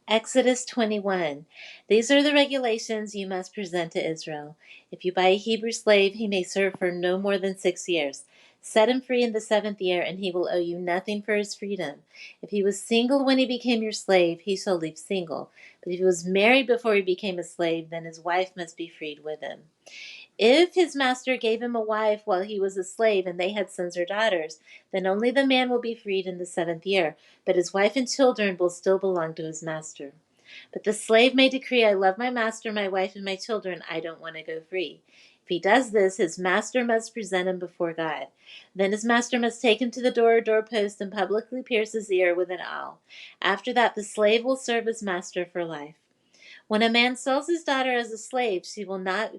Exodus 21. These are the regulations you must present to Israel. If you buy a Hebrew slave, he may serve for no more than 6 years. Set him free in the seventh year, and he will owe you nothing for his freedom. If he was single when he became your slave, he shall leave single. But if he was married before he became a slave, then his wife must be freed with him. If his master gave him a wife while he was a slave and they had sons or daughters, then only the man will be freed in the seventh year, but his wife and children will still belong to his master. But the slave may decree, I love my master, my wife, and my children. I don't want to go free. If he does this, his master must present him before God. Then his master must take him to the door or doorpost and publicly pierce his ear with an awl. After that, the slave will serve his master for life. When a man sells his daughter as a slave, she will not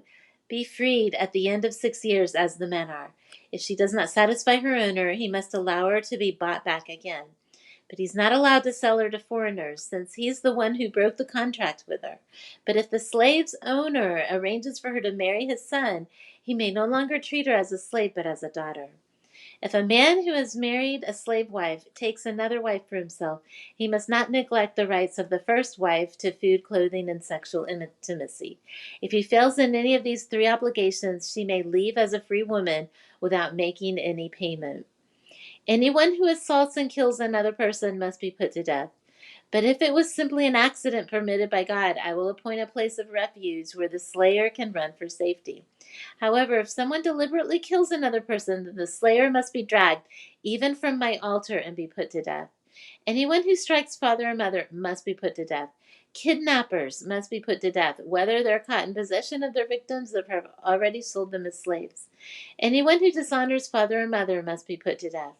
be freed at the end of 6 years as the men are. If she does not satisfy her owner, he must allow her to be bought back again. But he's not allowed to sell her to foreigners, since he's the one who broke the contract with her. But if the slave's owner arranges for her to marry his son, he may no longer treat her as a slave but as a daughter. If a man who has married a slave wife takes another wife for himself, he must not neglect the rights of the first wife to food, clothing, and sexual intimacy. If he fails in any of these three obligations, she may leave as a free woman without making any payment. Anyone who assaults and kills another person must be put to death. But if it was simply an accident permitted by God, I will appoint a place of refuge where the slayer can run for safety. However, if someone deliberately kills another person, then the slayer must be dragged even from my altar and be put to death. Anyone who strikes father or mother must be put to death. Kidnappers must be put to death, whether they're caught in possession of their victims or have already sold them as slaves. Anyone who dishonors father or mother must be put to death.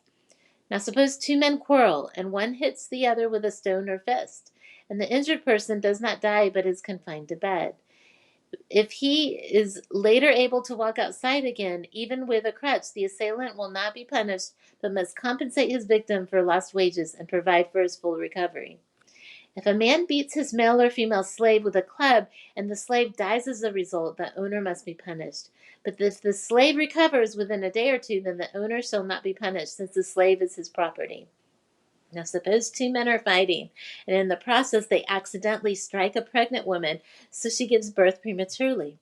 Now suppose two men quarrel, and one hits the other with a stone or fist, and the injured person does not die but is confined to bed. If he is later able to walk outside again, even with a crutch, the assailant will not be punished, but must compensate his victim for lost wages and provide for his full recovery. If a man beats his male or female slave with a club and the slave dies as a result, the owner must be punished. But if the slave recovers within a day or two, then the owner shall not be punished, since the slave is his property. Now, suppose two men are fighting, and in the process they accidentally strike a pregnant woman, so she gives birth prematurely.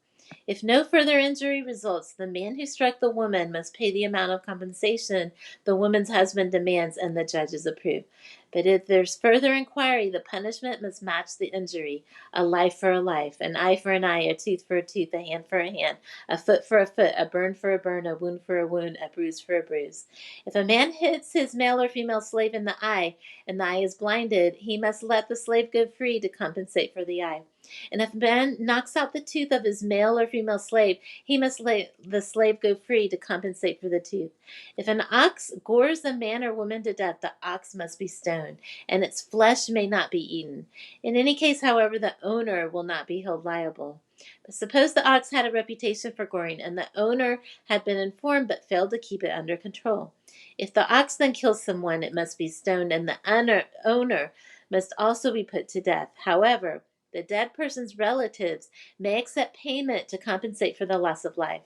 If no further injury results, the man who struck the woman must pay the amount of compensation the woman's husband demands and the judges approve. But if there's further inquiry, the punishment must match the injury: a life for a life, an eye for an eye, a tooth for a tooth, a hand for a hand, a foot for a foot, a burn for a burn, a wound for a wound, a bruise for a bruise. If a man hits his male or female slave in the eye, and the eye is blinded, he must let the slave go free to compensate for the eye. And if a man knocks out the tooth of his male or female slave, he must let the slave go free to compensate for the tooth. If an ox gores a man or woman to death, the ox must be stoned, and its flesh may not be eaten. In any case, however, the owner will not be held liable. But suppose the ox had a reputation for goring, and the owner had been informed but failed to keep it under control. If the ox then kills someone, it must be stoned, and the owner must also be put to death. However, the dead person's relatives may accept payment to compensate for the loss of life.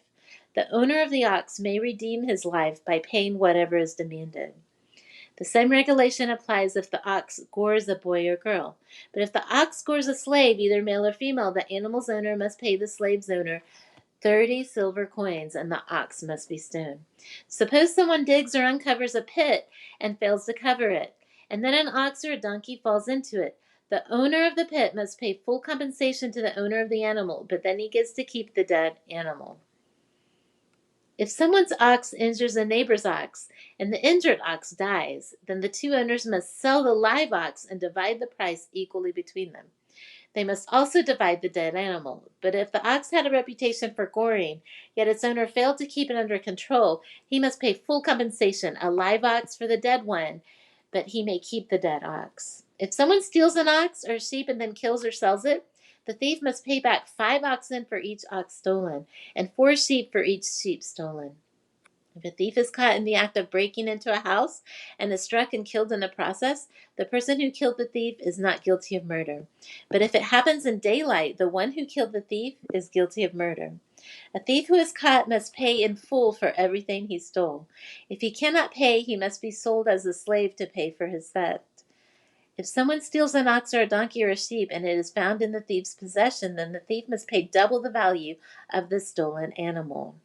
The owner of the ox may redeem his life by paying whatever is demanded. The same regulation applies if the ox gores a boy or girl. But if the ox gores a slave, either male or female, the animal's owner must pay the slave's owner 30 silver coins, and the ox must be stoned. Suppose someone digs or uncovers a pit and fails to cover it, and then an ox or a donkey falls into it. The owner of the pit must pay full compensation to the owner of the animal, but then he gets to keep the dead animal. If someone's ox injures a neighbor's ox and the injured ox dies, then the two owners must sell the live ox and divide the price equally between them. They must also divide the dead animal. But if the ox had a reputation for goring, yet its owner failed to keep it under control, he must pay full compensation, a live ox for the dead one, but he may keep the dead ox. If someone steals an ox or sheep and then kills or sells it, the thief must pay back 5 oxen for each ox stolen, and 4 sheep for each sheep stolen. If a thief is caught in the act of breaking into a house and is struck and killed in the process, the person who killed the thief is not guilty of murder. But if it happens in daylight, the one who killed the thief is guilty of murder. A thief who is caught must pay in full for everything he stole. If he cannot pay, he must be sold as a slave to pay for his theft. If someone steals an ox or a donkey or a sheep and it is found in the thief's possession, then the thief must pay double the value of the stolen animal.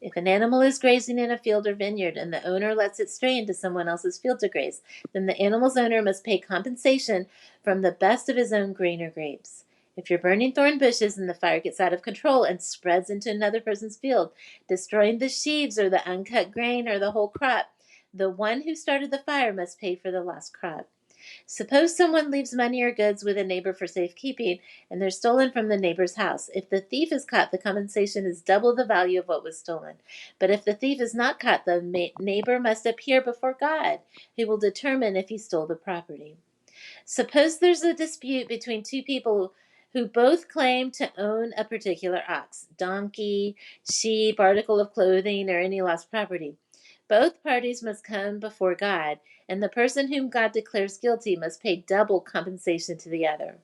If an animal is grazing in a field or vineyard and the owner lets it stray into someone else's field to graze, then the animal's owner must pay compensation from the best of his own grain or grapes. If you're burning thorn bushes and the fire gets out of control and spreads into another person's field, destroying the sheaves or the uncut grain or the whole crop, the one who started the fire must pay for the lost crop. Suppose someone leaves money or goods with a neighbor for safekeeping, and they're stolen from the neighbor's house. If the thief is caught, the compensation is double the value of what was stolen. But if the thief is not caught, the neighbor must appear before God, who will determine if he stole the property. Suppose there's a dispute between two people who both claim to own a particular ox, donkey, sheep, article of clothing, or any lost property. Both parties must come before God, and the person whom God declares guilty must pay double compensation to the other.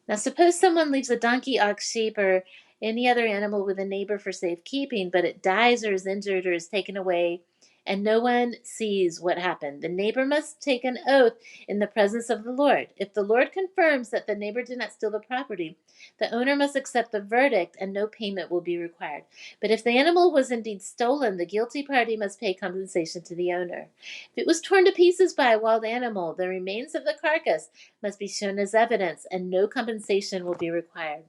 Now, suppose someone leaves a donkey, ox, sheep, or any other animal with a neighbor for safekeeping, but it dies or is injured or is taken away, and no one sees what happened. The neighbor must take an oath in the presence of the Lord. If the Lord confirms that the neighbor did not steal the property, the owner must accept the verdict and no payment will be required. But if the animal was indeed stolen, the guilty party must pay compensation to the owner. If it was torn to pieces by a wild animal, the remains of the carcass must be shown as evidence and no compensation will be required.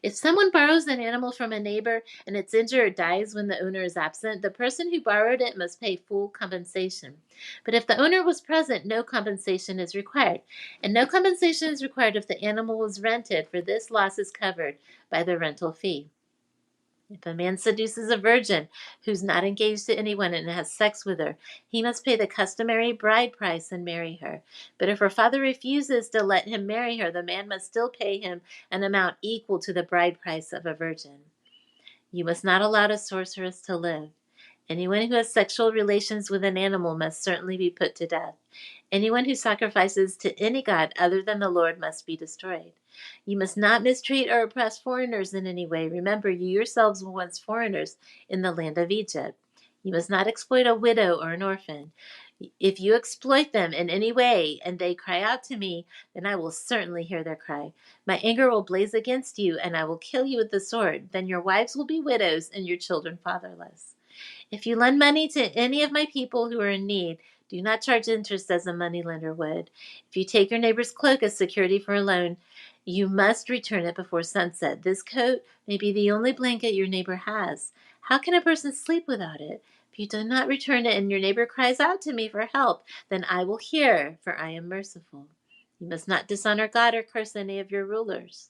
If someone borrows an animal from a neighbor and it's injured or dies when the owner is absent, the person who borrowed it must pay full compensation. But if the owner was present, no compensation is required. And no compensation is required if the animal was rented, for this loss is covered by the rental fee. If a man seduces a virgin who's not engaged to anyone and has sex with her, he must pay the customary bride price and marry her. But if her father refuses to let him marry her, the man must still pay him an amount equal to the bride price of a virgin. You must not allow a sorceress to live. Anyone who has sexual relations with an animal must certainly be put to death. Anyone who sacrifices to any god other than the Lord must be destroyed. You must not mistreat or oppress foreigners in any way. Remember, you yourselves were once foreigners in the land of Egypt. You must not exploit a widow or an orphan. If you exploit them in any way and they cry out to me, then I will certainly hear their cry. My anger will blaze against you, and I will kill you with the sword. Then your wives will be widows and your children fatherless. If you lend money to any of my people who are in need, do not charge interest as a moneylender would. If you take your neighbor's cloak as security for a loan, you must return it before sunset. This coat may be the only blanket your neighbor has. How can a person sleep without it? If you do not return it and your neighbor cries out to me for help, then I will hear, for I am merciful. You must not dishonor God or curse any of your rulers.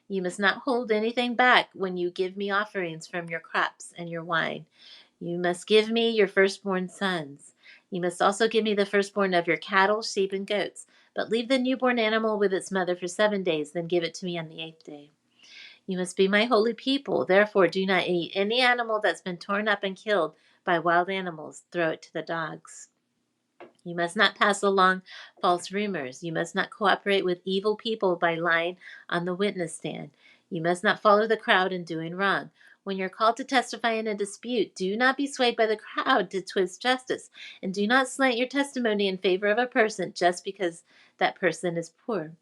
You must not hold anything back when you give me offerings from your crops and your wine. You must give me your firstborn sons. You must also give me the firstborn of your cattle, sheep, and goats. But leave the newborn animal with its mother for 7 days, then give it to me on the 8th day. You must be my holy people. Therefore, do not eat any animal that's been torn up and killed by wild animals. Throw it to the dogs. You must not pass along false rumors. You must not cooperate with evil people by lying on the witness stand. You must not follow the crowd in doing wrong. When you're called to testify in a dispute, do not be swayed by the crowd to twist justice, and do not slant your testimony in favor of a person just because that person is poor.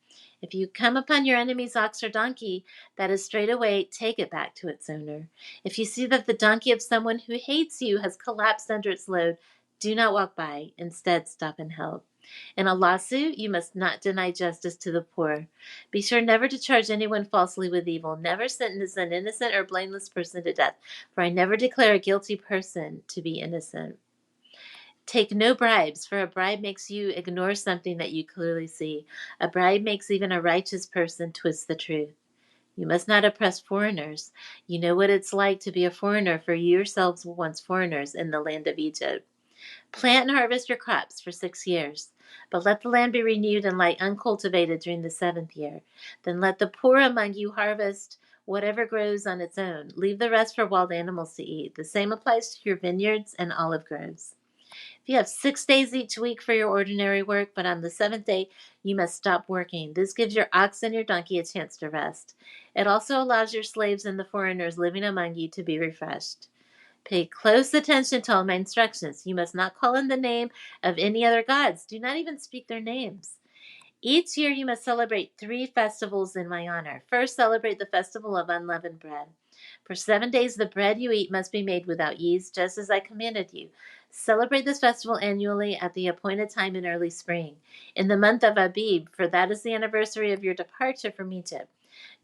If you come upon your enemy's ox or donkey that is strayed away, take it back to its owner. If you see that the donkey of someone who hates you has collapsed under its load, do not walk by. Instead, stop and help. In a lawsuit, you must not deny justice to the poor. Be sure never to charge anyone falsely with evil. Never sentence an innocent or blameless person to death, for I never declare a guilty person to be innocent. Take no bribes, for a bribe makes you ignore something that you clearly see. A bribe makes even a righteous person twist the truth. You must not oppress foreigners. You know what it's like to be a foreigner, for you yourselves were once foreigners in the land of Egypt. Plant and harvest your crops for 6 years, but let the land be renewed and lie uncultivated during the 7th year. Then let the poor among you harvest whatever grows on its own. Leave the rest for wild animals to eat. The same applies to your vineyards and olive groves. If you have 6 days each week for your ordinary work, but on the 7th day you must stop working. This gives your ox and your donkey a chance to rest. It also allows your slaves and the foreigners living among you to be refreshed. Pay close attention to all my instructions. You must not call in the name of any other gods. Do not even speak their names. Each year you must celebrate 3 festivals in my honor. First, celebrate the festival of unleavened bread. For 7 days the bread you eat must be made without yeast, just as I commanded you. Celebrate this festival annually at the appointed time in early spring, in the month of Abib, for that is the anniversary of your departure from Egypt.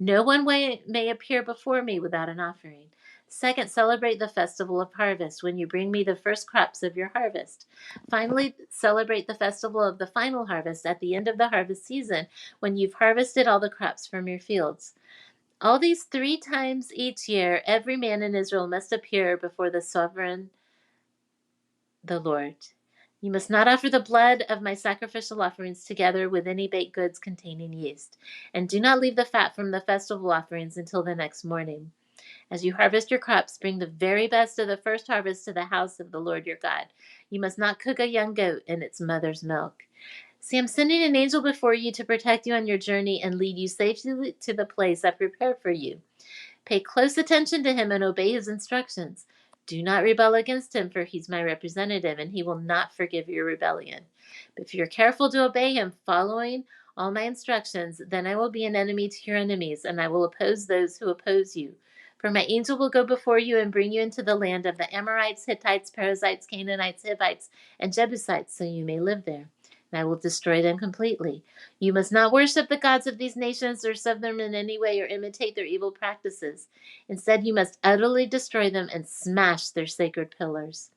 No one may appear before me without an offering. Second, celebrate the festival of harvest, when you bring me the first crops of your harvest. Finally, celebrate the festival of the final harvest at the end of the harvest season, when you've harvested all the crops from your fields. All these 3 times each year, every man in Israel must appear before the sovereign, the Lord. You must not offer the blood of my sacrificial offerings together with any baked goods containing yeast. And do not leave the fat from the festival offerings until the next morning. As you harvest your crops, bring the very best of the first harvest to the house of the Lord your God. You must not cook a young goat in its mother's milk. See, I'm sending an angel before you to protect you on your journey and lead you safely to the place I prepared for you. Pay close attention to him and obey his instructions. Do not rebel against him, for he's my representative, and he will not forgive your rebellion. But if you're careful to obey him, following all my instructions, then I will be an enemy to your enemies, and I will oppose those who oppose you. For my angel will go before you and bring you into the land of the Amorites, Hittites, Perizzites, Canaanites, Hivites, and Jebusites, so you may live there. And I will destroy them completely. You must not worship the gods of these nations or serve them in any way or imitate their evil practices. Instead, you must utterly destroy them and smash their sacred pillars.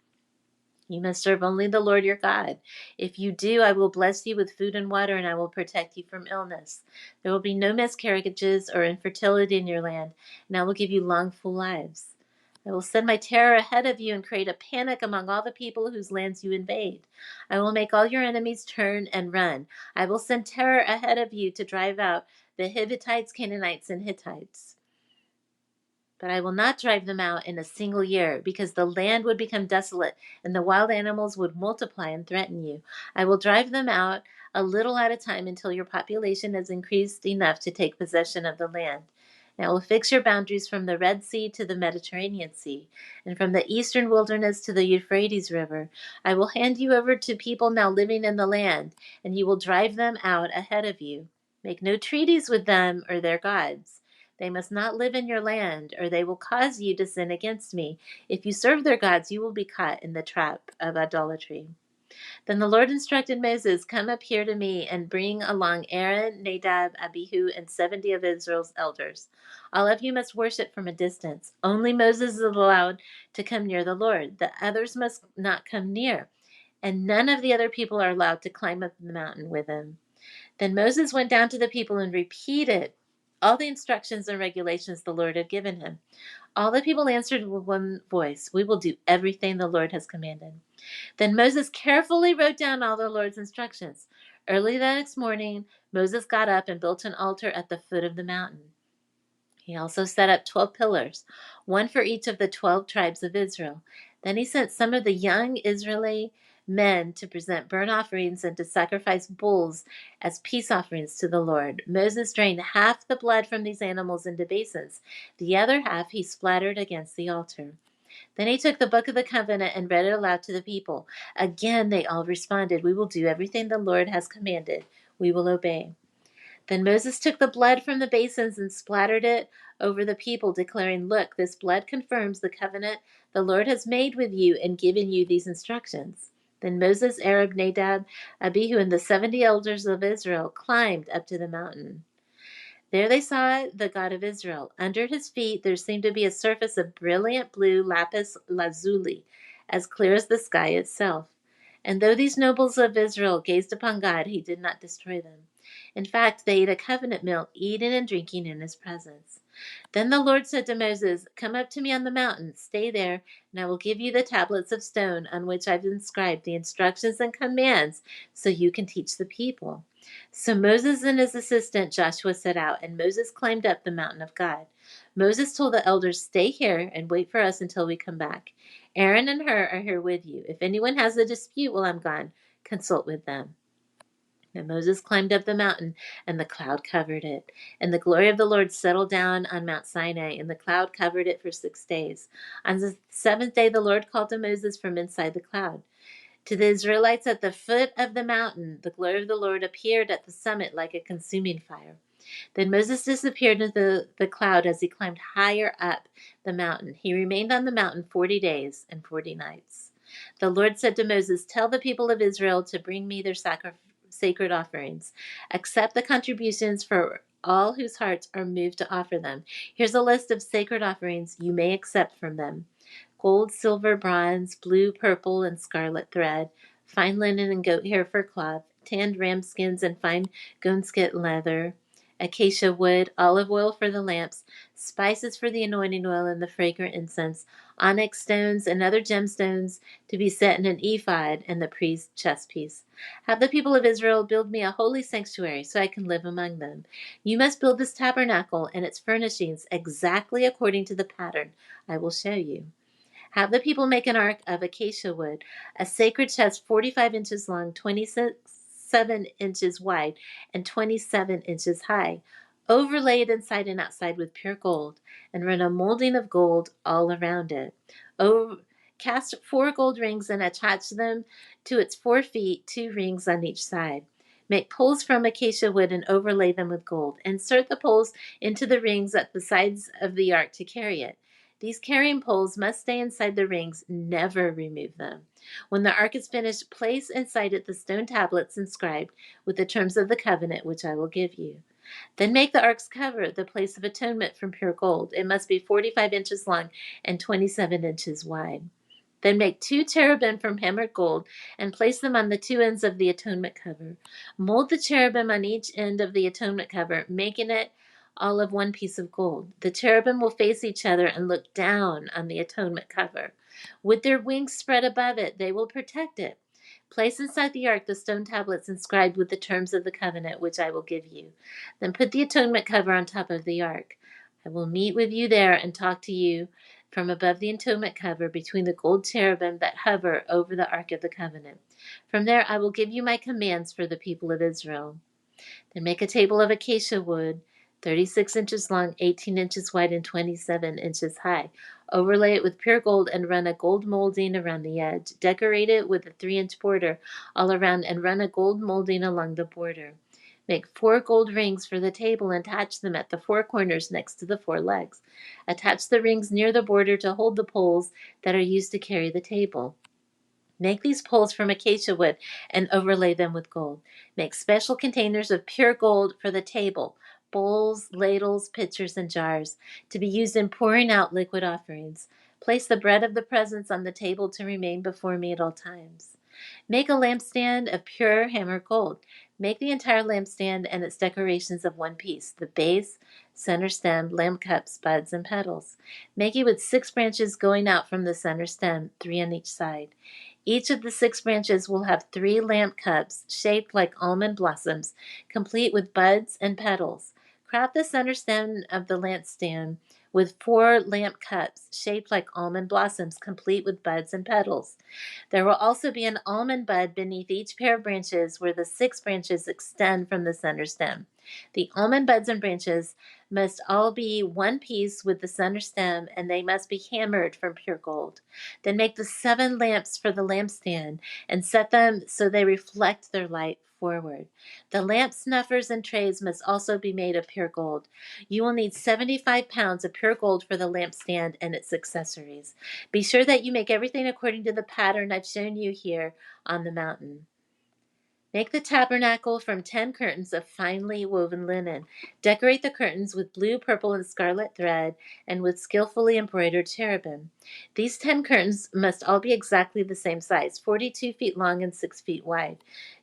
You must serve only the Lord your God. If you do, I will bless you with food and water, and I will protect you from illness. There will be no miscarriages or infertility in your land, and I will give you long, full lives. I will send my terror ahead of you and create a panic among all the people whose lands you invade. I will make all your enemies turn and run. I will send terror ahead of you to drive out the Hivites, Canaanites, and Hittites. But I will not drive them out in a single year, because the land would become desolate and the wild animals would multiply and threaten you. I will drive them out a little at a time until your population has increased enough to take possession of the land. And I will fix your boundaries from the Red Sea to the Mediterranean Sea, and from the eastern wilderness to the Euphrates River. I will hand you over to people now living in the land, and you will drive them out ahead of you. Make no treaties with them or their gods. They must not live in your land, or they will cause you to sin against me. If you serve their gods, you will be caught in the trap of idolatry. Then the Lord instructed Moses, come up here to me and bring along Aaron, Nadab, Abihu, and 70 of Israel's elders. All of you must worship from a distance. Only Moses is allowed to come near the Lord. The others must not come near, and none of the other people are allowed to climb up the mountain with him. Then Moses went down to the people and repeated all the instructions and regulations the Lord had given him. All the people answered with one voice, we will do everything the Lord has commanded. Then Moses carefully wrote down all the Lord's instructions. Early the next morning, Moses got up and built an altar at the foot of the mountain. He also set up 12 pillars, one for each of the 12 tribes of Israel. Then he sent some of the young Israeli men to present burnt offerings and to sacrifice bulls as peace offerings to the Lord. Moses drained half the blood from these animals into basins. The other half he splattered against the altar. Then he took the book of the covenant and read it aloud to the people. Again they all responded, we will do everything the Lord has commanded. We will obey. Then Moses took the blood from the basins and splattered it over the people, declaring, look, this blood confirms the covenant the Lord has made with you and given you these instructions. Then Moses, Aaron, Nadab, Abihu, and the 70 elders of Israel climbed up to the mountain. There they saw the God of Israel. Under his feet there seemed to be a surface of brilliant blue lapis lazuli, as clear as the sky itself. And though these nobles of Israel gazed upon God, he did not destroy them. In fact, they ate a covenant meal, eating and drinking in his presence. Then the Lord said to Moses, come up to me on the mountain, stay there, and I will give you the tablets of stone on which I've inscribed the instructions and commands so you can teach the people. So Moses and his assistant Joshua set out, and Moses climbed up the mountain of God. Moses told the elders, stay here and wait for us until we come back. Aaron and Hur are here with you. If anyone has a dispute while I'm gone, consult with them. And Moses climbed up the mountain, and the cloud covered it. And the glory of the Lord settled down on Mount Sinai, and the cloud covered it for 6 days. On the 7th day, the Lord called to Moses from inside the cloud. To the Israelites at the foot of the mountain, the glory of the Lord appeared at the summit like a consuming fire. Then Moses disappeared into the cloud as he climbed higher up the mountain. He remained on the mountain 40 days and 40 nights. The Lord said to Moses, "Tell the people of Israel to bring me their sacred offerings. Accept the contributions for all whose hearts are moved to offer them. Here's a list of sacred offerings you may accept from them: gold, silver, bronze, blue, purple, and scarlet thread, fine linen and goat hair for cloth, tanned ram skins and fine goatskin leather, acacia wood, olive oil for the lamps, spices for the anointing oil and the fragrant incense, onyx stones and other gemstones to be set in an ephod and the priest's chest piece. Have the people of Israel build me a holy sanctuary so I can live among them. You must build this tabernacle and its furnishings exactly according to the pattern I will show you. Have the people make an ark of acacia wood, a sacred chest 45 inches long, 27 inches wide, and 27 inches high. Overlay it inside and outside with pure gold, and run a molding of gold all around it. Cast 4 gold rings and attach them to its 4 feet, 2 rings on each side. Make poles from acacia wood and overlay them with gold. Insert the poles into the rings at the sides of the ark to carry it. These carrying poles must stay inside the rings, never remove them. When the ark is finished, place inside it the stone tablets inscribed with the terms of the covenant which I will give you. Then make the ark's cover, the place of atonement, from pure gold. It must be 45 inches long and 27 inches wide. Then make 2 cherubim from hammered gold and place them on the 2 ends of the atonement cover. Mold the cherubim on each end of the atonement cover, making it all of one piece of gold. The cherubim will face each other and look down on the atonement cover. With their wings spread above it, they will protect it. Place inside the ark the stone tablets inscribed with the terms of the covenant which I will give you. Then put the atonement cover on top of the ark. I will meet with you there and talk to you from above the atonement cover between the gold cherubim that hover over the ark of the covenant. From there I will give you my commands for the people of Israel. Then make a table of acacia wood, 36 inches long, 18 inches wide, and 27 inches high. Overlay it with pure gold and run a gold molding around the edge. Decorate it with a 3-inch border all around and run a gold molding along the border. Make 4 gold rings for the table and attach them at the 4 corners next to the 4 legs. Attach the rings near the border to hold the poles that are used to carry the table. Make these poles from acacia wood and overlay them with gold. Make special containers of pure gold for the table, bowls, ladles, pitchers, and jars, to be used in pouring out liquid offerings. Place the bread of the presence on the table to remain before me at all times. Make a lampstand of pure hammered gold. Make the entire lampstand and its decorations of one piece: the base, center stem, lamp cups, buds, and petals. Make it with 6 branches going out from the center stem, 3 on each side. Each of the 6 branches will have 3 lamp cups shaped like almond blossoms, complete with buds and petals. Craft the center stem of the lampstand with 4 lamp cups shaped like almond blossoms, complete with buds and petals. There will also be an almond bud beneath each pair of branches where the 6 branches extend from the center stem. The almond buds and branches must all be one piece with the center stem, and they must be hammered from pure gold. Then make the 7 lamps for the lampstand and set them so they reflect their light forward. The lamp snuffers and trays must also be made of pure gold. You will need 75 pounds of pure gold for the lampstand and its accessories. Be sure that you make everything according to the pattern I've shown you here on the mountain. Make the tabernacle from 10 curtains of finely woven linen. Decorate the curtains with blue, purple, and scarlet thread and with skillfully embroidered cherubim. These 10 curtains must all be exactly the same size, 42 feet long and 6 feet wide.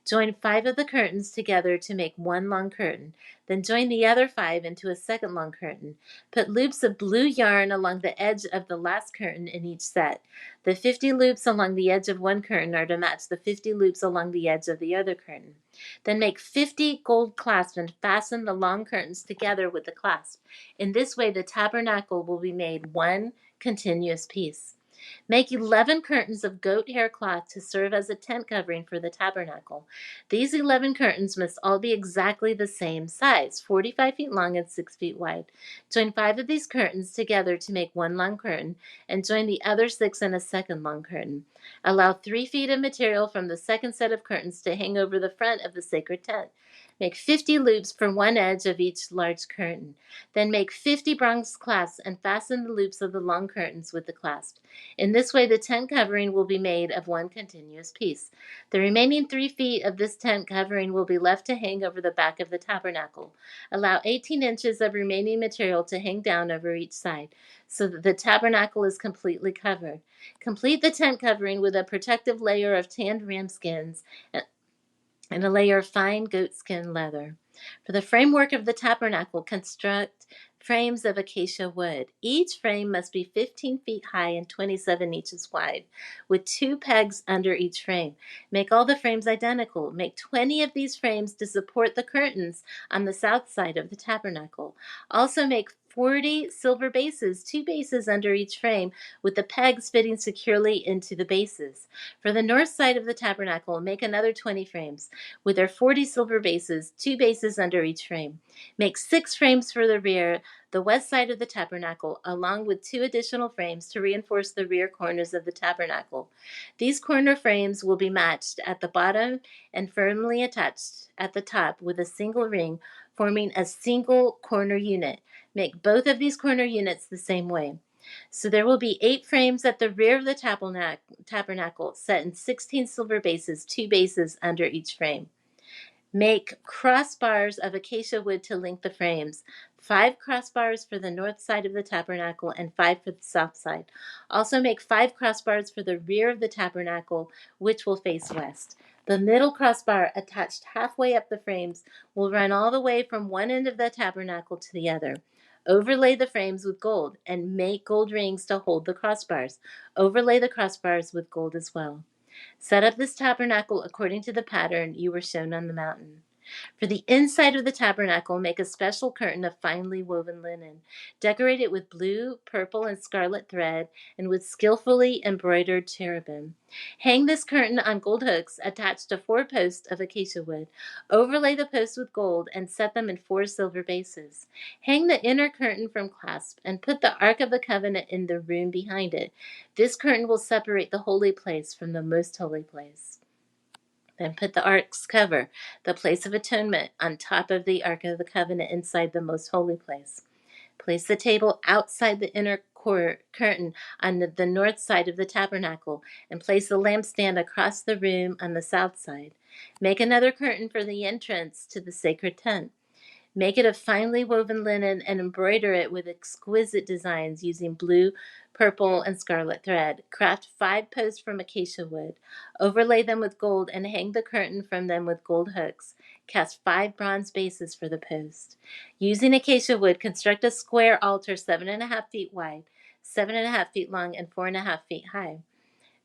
Join 5 of the curtains together to make one long curtain. Then join the other 5 into a second long curtain. Put loops of blue yarn along the edge of the last curtain in each set. The 50 loops along the edge of one curtain are to match the 50 loops along the edge of the other curtain. Then make 50 gold clasps and fasten the long curtains together with the clasp. In this way, the tabernacle will be made one continuous piece. Make 11 curtains of goat hair cloth to serve as a tent covering for the tabernacle. These 11 curtains must all be exactly the same size, 45 feet long and 6 feet wide. Join 5 of these curtains together to make one long curtain, and join the other 6 in a second long curtain. Allow 3 feet of material from the second set of curtains to hang over the front of the sacred tent. Make 50 loops for one edge of each large curtain. Then make 50 bronze clasps and fasten the loops of the long curtains with the clasps. In this way, the tent covering will be made of one continuous piece. The remaining 3 feet of this tent covering will be left to hang over the back of the tabernacle. Allow 18 inches of remaining material to hang down over each side, so that the tabernacle is completely covered. Complete the tent covering with a protective layer of tanned ram skins and a layer of fine goatskin leather. For the framework of the tabernacle, construct frames of acacia wood. Each frame must be 15 feet high and 27 inches wide, with 2 pegs under each frame. Make all the frames identical. Make 20 of these frames to support the curtains on the south side of the tabernacle. Also make 40 silver bases, 2 bases under each frame, with the pegs fitting securely into the bases. For the north side of the tabernacle, make another 20 frames, with their 40 silver bases, 2 bases under each frame. Make 6 frames for the rear, the west side of the tabernacle, along with 2 additional frames to reinforce the rear corners of the tabernacle. These corner frames will be matched at the bottom and firmly attached at the top with a single ring, forming a single corner unit. Make both of these corner units the same way. So there will be 8 frames at the rear of the tabernacle, set in 16 silver bases, 2 bases under each frame. Make crossbars of acacia wood to link the frames. 5 crossbars for the north side of the tabernacle and 5 for the south side. Also make 5 crossbars for the rear of the tabernacle, which will face west. The middle crossbar, attached halfway up the frames, will run all the way from one end of the tabernacle to the other. Overlay the frames with gold and make gold rings to hold the crossbars. Overlay the crossbars with gold as well. Set up this tabernacle according to the pattern you were shown on the mountain. For the inside of the tabernacle, make a special curtain of finely woven linen. Decorate it with blue, purple, and scarlet thread, and with skillfully embroidered cherubim. Hang this curtain on gold hooks attached to 4 posts of acacia wood. Overlay the posts with gold and set them in 4 silver bases. Hang the inner curtain from clasp and put the Ark of the Covenant in the room behind it. This curtain will separate the holy place from the most holy place. Then put the ark's cover, the place of atonement, on top of the Ark of the Covenant inside the most holy place. Place the table outside the inner curtain on the north side of the tabernacle, and place the lampstand across the room on the south side. Make another curtain for the entrance to the sacred tent. Make it of finely woven linen and embroider it with exquisite designs using blue, purple, and scarlet thread. Craft 5 posts from acacia wood. Overlay them with gold and hang the curtain from them with gold hooks. Cast 5 bronze bases for the post. Using acacia wood, construct a square altar 7.5 feet wide, 7.5 feet long, and 4.5 feet high.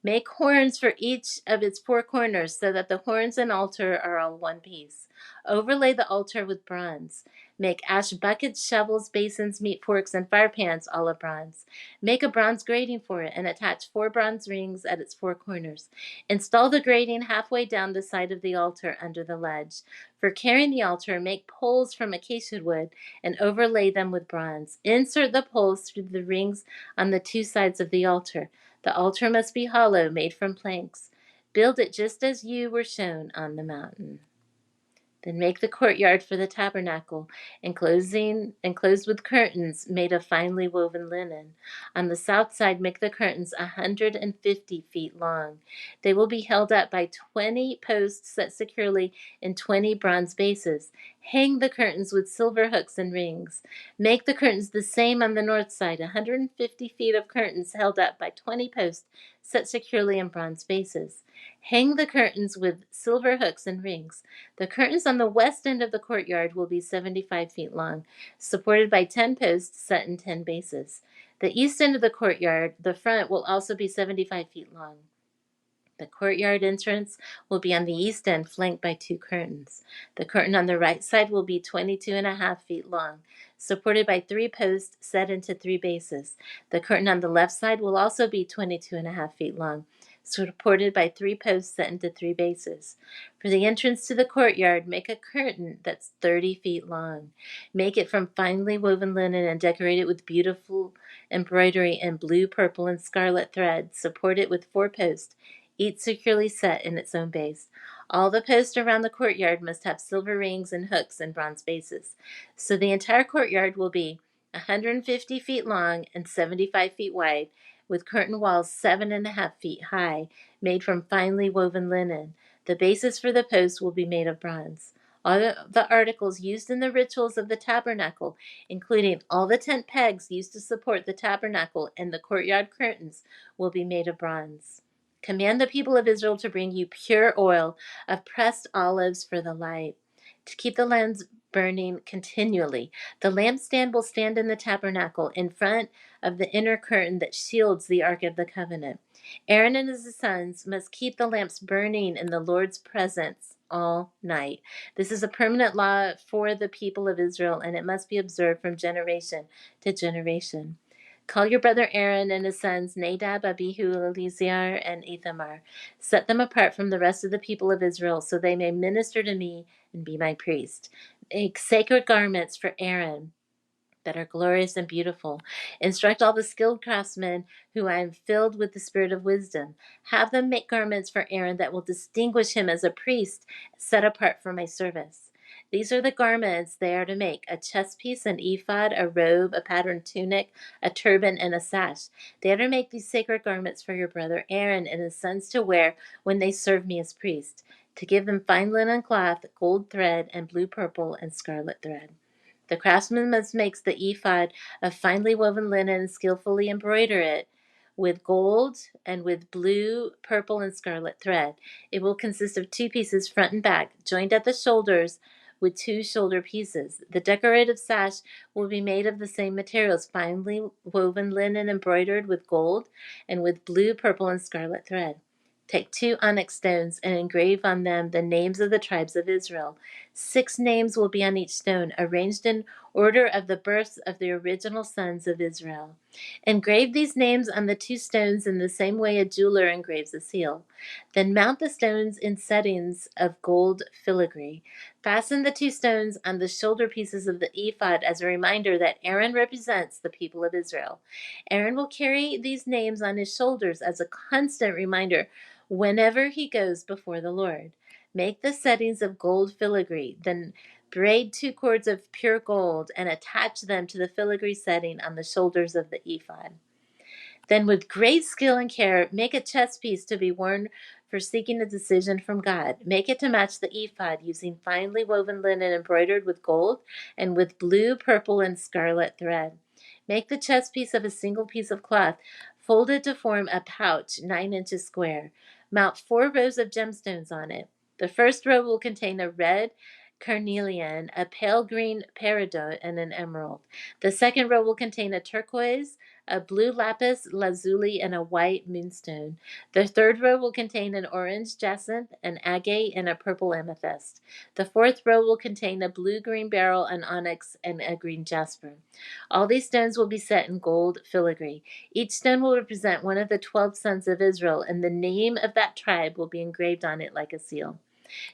Make horns for each of its 4 corners so that the horns and altar are all one piece. Overlay the altar with bronze. Make ash buckets, shovels, basins, meat forks, and fire pans all of bronze. Make a bronze grating for it and attach 4 bronze rings at its 4 corners. Install the grating halfway down the side of the altar under the ledge. For carrying the altar, make poles from acacia wood and overlay them with bronze. Insert the poles through the rings on the 2 sides of the altar. The altar must be hollow, made from planks. Build it just as you were shown on the mountain. Then make the courtyard for the tabernacle, enclosed with curtains made of finely woven linen. On the south side, make the curtains 150 feet long. They will be held up by 20 posts set securely in 20 bronze bases. Hang the curtains with silver hooks and rings. Make the curtains the same on the north side, 150 feet of curtains held up by 20 posts set securely in bronze bases. Hang the curtains with silver hooks and rings. The curtains on the west end of the courtyard will be 75 feet long, supported by 10 posts set in 10 bases. The east end of the courtyard, the front, will also be 75 feet long. The courtyard entrance will be on the east end, flanked by 2 curtains. The curtain on the right side will be 22.5 feet long, supported by 3 posts set into 3 bases. The curtain on the left side will also be 22.5 feet long, supported by 3 posts set into 3 bases. For the entrance to the courtyard, make a curtain that's 30 feet long. Make it from finely woven linen and decorate it with beautiful embroidery in blue, purple, and scarlet thread. Support it with 4 posts, each securely set in its own base. All the posts around the courtyard must have silver rings and hooks and bronze bases. So the entire courtyard will be 150 feet long and 75 feet wide, with curtain walls 7.5 feet high, made from finely woven linen. The bases for the posts will be made of bronze. All the articles used in the rituals of the tabernacle, including all the tent pegs used to support the tabernacle and the courtyard curtains, will be made of bronze. Command the people of Israel to bring you pure oil of pressed olives for the light, to keep the lamps burning continually. The lampstand will stand in the tabernacle in front of the inner curtain that shields the Ark of the Covenant. Aaron and his sons must keep the lamps burning in the Lord's presence all night. This is a permanent law for the people of Israel, and it must be observed from generation to generation. Call your brother Aaron and his sons Nadab, Abihu, Eleazar, and Ithamar. Set them apart from the rest of the people of Israel, so they may minister to me and be my priest. Make sacred garments for Aaron that are glorious and beautiful. Instruct all the skilled craftsmen who I am filled with the spirit of wisdom. Have them make garments for Aaron that will distinguish him as a priest set apart for my service. These are the garments they are to make: a chest piece, an ephod, a robe, a patterned tunic, a turban, and a sash. They are to make these sacred garments for your brother Aaron and his sons to wear when they serve me as priests, to give them fine linen cloth, gold thread, and blue, purple, and scarlet thread. The craftsman must make the ephod of finely woven linen and skillfully embroider it with gold and with blue, purple, and scarlet thread. It will consist of 2 pieces, front and back, joined at the shoulders with 2 shoulder pieces. The decorative sash will be made of the same materials, finely woven linen embroidered with gold and with blue, purple, and scarlet thread. Take 2 onyx stones and engrave on them the names of the tribes of Israel. 6 names will be on each stone, arranged in order of the births of the original sons of Israel. Engrave these names on the 2 stones in the same way a jeweler engraves a seal. Then mount the stones in settings of gold filigree. Fasten the 2 stones on the shoulder pieces of the ephod as a reminder that Aaron represents the people of Israel. Aaron will carry these names on his shoulders as a constant reminder whenever he goes before the Lord. Make the settings of gold filigree, then braid 2 cords of pure gold and attach them to the filigree setting on the shoulders of the ephod. Then, with great skill and care, make a chest piece to be worn for seeking a decision from God. Make it to match the ephod using finely woven linen embroidered with gold and with blue, purple, and scarlet thread. Make the chest piece of a single piece of cloth, folded to form a pouch 9 inches square. Mount 4 rows of gemstones on it. The first row will contain a red carnelian, a pale green peridot, and an emerald. The second row will contain a turquoise, a blue lapis lazuli, and a white moonstone. The third row will contain an orange jacinth, an agate, and a purple amethyst. The fourth row will contain a blue-green beryl, an onyx, and a green jasper. All these stones will be set in gold filigree. Each stone will represent one of the 12 sons of Israel, and the name of that tribe will be engraved on it like a seal.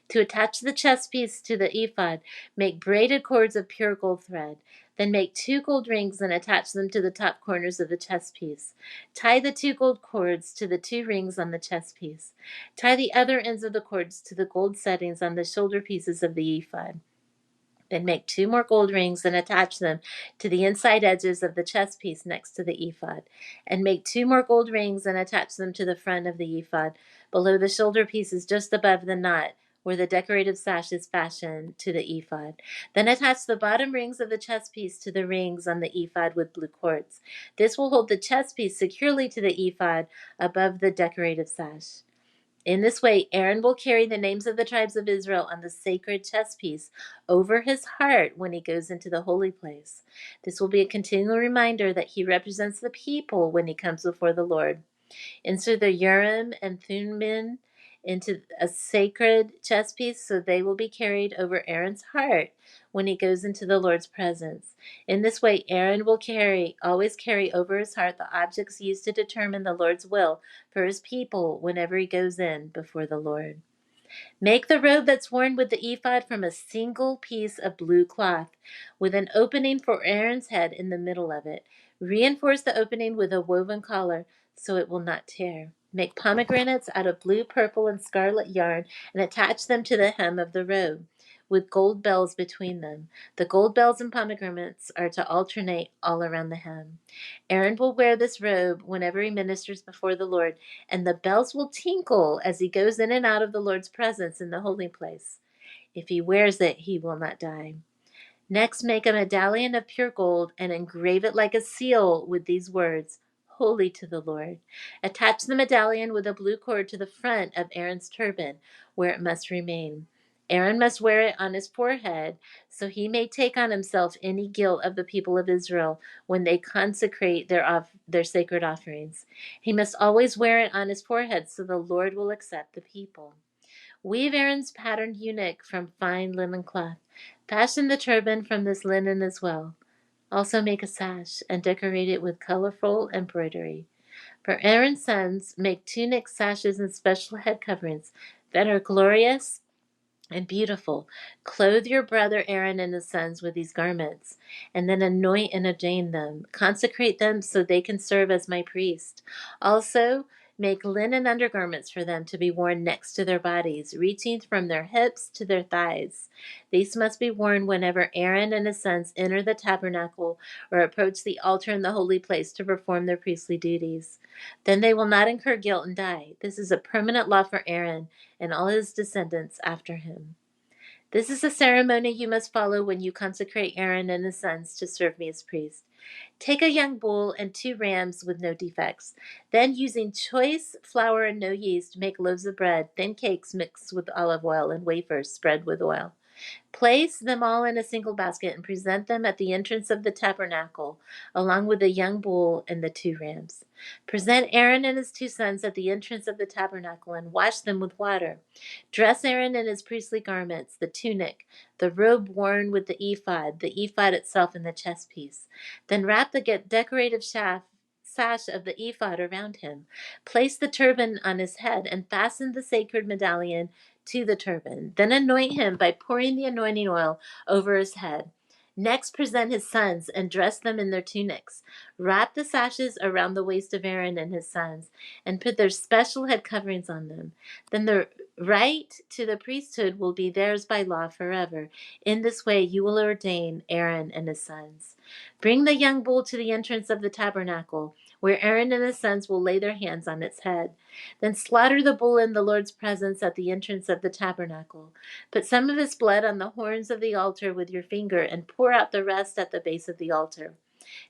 To attach the chest piece to the ephod, make braided cords of pure gold thread. Then make 2 gold rings and attach them to the top corners of the chest piece. Tie the 2 gold cords to the 2 rings on the chest piece. Tie the other ends of the cords to the gold settings on the shoulder pieces of the ephod. Then make 2 more gold rings and attach them to the inside edges of the chest piece next to the ephod. And make 2 more gold rings and attach them to the front of the ephod, below the shoulder pieces just above the knot where the decorative sash is fashioned to the ephod. Then attach the bottom rings of the chest piece to the rings on the ephod with blue cords. This will hold the chest piece securely to the ephod above the decorative sash. In this way, Aaron will carry the names of the tribes of Israel on the sacred chest piece over his heart when he goes into the holy place. This will be a continual reminder that he represents the people when he comes before the Lord. Insert the Urim and Thummim into a sacred chest piece so they will be carried over Aaron's heart when he goes into the Lord's presence. In this way, Aaron will always carry over his heart the objects used to determine the Lord's will for his people whenever he goes in before the Lord. Make the robe that's worn with the ephod from a single piece of blue cloth, with an opening for Aaron's head in the middle of it. Reinforce the opening with a woven collar so it will not tear. Make pomegranates out of blue, purple, and scarlet yarn and attach them to the hem of the robe, with gold bells between them. The gold bells and pomegranates are to alternate all around the hem. Aaron will wear this robe whenever he ministers before the Lord, and the bells will tinkle as he goes in and out of the Lord's presence in the holy place. If he wears it, he will not die. Next, make a medallion of pure gold and engrave it like a seal with these words, Holy to the Lord. Attach the medallion with a blue cord to the front of Aaron's turban, where it must remain. Aaron must wear it on his forehead, so he may take on himself any guilt of the people of Israel when they consecrate their sacred offerings. He must always wear it on his forehead, so the Lord will accept the people. Weave Aaron's patterned tunic from fine linen cloth. Fashion the turban from this linen as well. Also make a sash and decorate it with colorful embroidery. For Aaron's sons, make tunics, sashes, and special head coverings that are glorious and beautiful. Clothe your brother Aaron and his sons with these garments, and then anoint and ordain them. Consecrate them so they can serve as my priest. Also, make linen undergarments for them to be worn next to their bodies, reaching from their hips to their thighs. These must be worn whenever Aaron and his sons enter the tabernacle or approach the altar in the holy place to perform their priestly duties. Then they will not incur guilt and die. This is a permanent law for Aaron and all his descendants after him. This is a ceremony you must follow when you consecrate Aaron and his sons to serve me as priests. Take a young bull and 2 rams with no defects. Then, using choice flour and no yeast, make loaves of bread, thin cakes mixed with olive oil, and wafers spread with oil. Place them all in a single basket and present them at the entrance of the tabernacle, along with the young bull and the 2 rams. Present Aaron and his 2 sons at the entrance of the tabernacle and wash them with water. Dress Aaron in his priestly garments, the tunic, the robe worn with the ephod itself, and the chest piece. Then wrap the decorative sash of the ephod around him. Place the turban on his head and fasten the sacred medallion to the turban. Then anoint him by pouring the anointing oil over his head. Next, present his sons and dress them in their tunics. Wrap the sashes around the waist of Aaron and his sons and put their special head coverings on them. Then the right to the priesthood will be theirs by law forever. In this way, you will ordain Aaron and his sons. Bring the young bull to the entrance of the tabernacle, where Aaron and his sons will lay their hands on its head. Then slaughter the bull in the Lord's presence at the entrance of the tabernacle. Put some of its blood on the horns of the altar with your finger and pour out the rest at the base of the altar.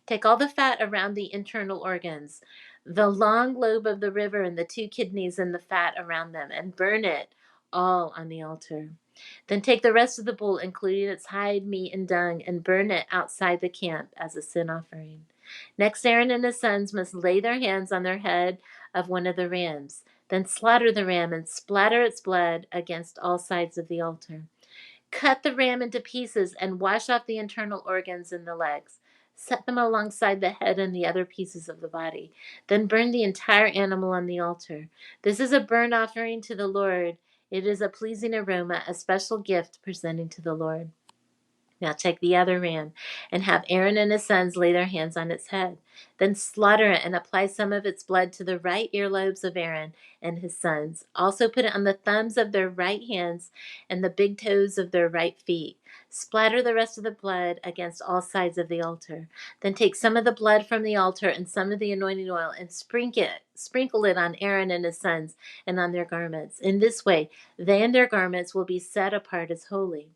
Take all the fat around the internal organs, the long lobe of the liver and the 2 kidneys and the fat around them, and burn it all on the altar. Then take the rest of the bull, including its hide, meat, and dung, and burn it outside the camp as a sin offering. Next, Aaron and his sons must lay their hands on their head of one of the rams. Then slaughter the ram and splatter its blood against all sides of the altar. Cut the ram into pieces and wash off the internal organs and the legs. Set them alongside the head and the other pieces of the body. Then burn the entire animal on the altar. This is a burnt offering to the Lord. It is a pleasing aroma, a special gift presenting to the Lord. Now take the other ram and have Aaron and his sons lay their hands on its head. Then slaughter it and apply some of its blood to the right earlobes of Aaron and his sons. Also put it on the thumbs of their right hands and the big toes of their right feet. Splatter the rest of the blood against all sides of the altar. Then take some of the blood from the altar and some of the anointing oil and sprinkle it on Aaron and his sons and on their garments. In this way, they and their garments will be set apart as holy.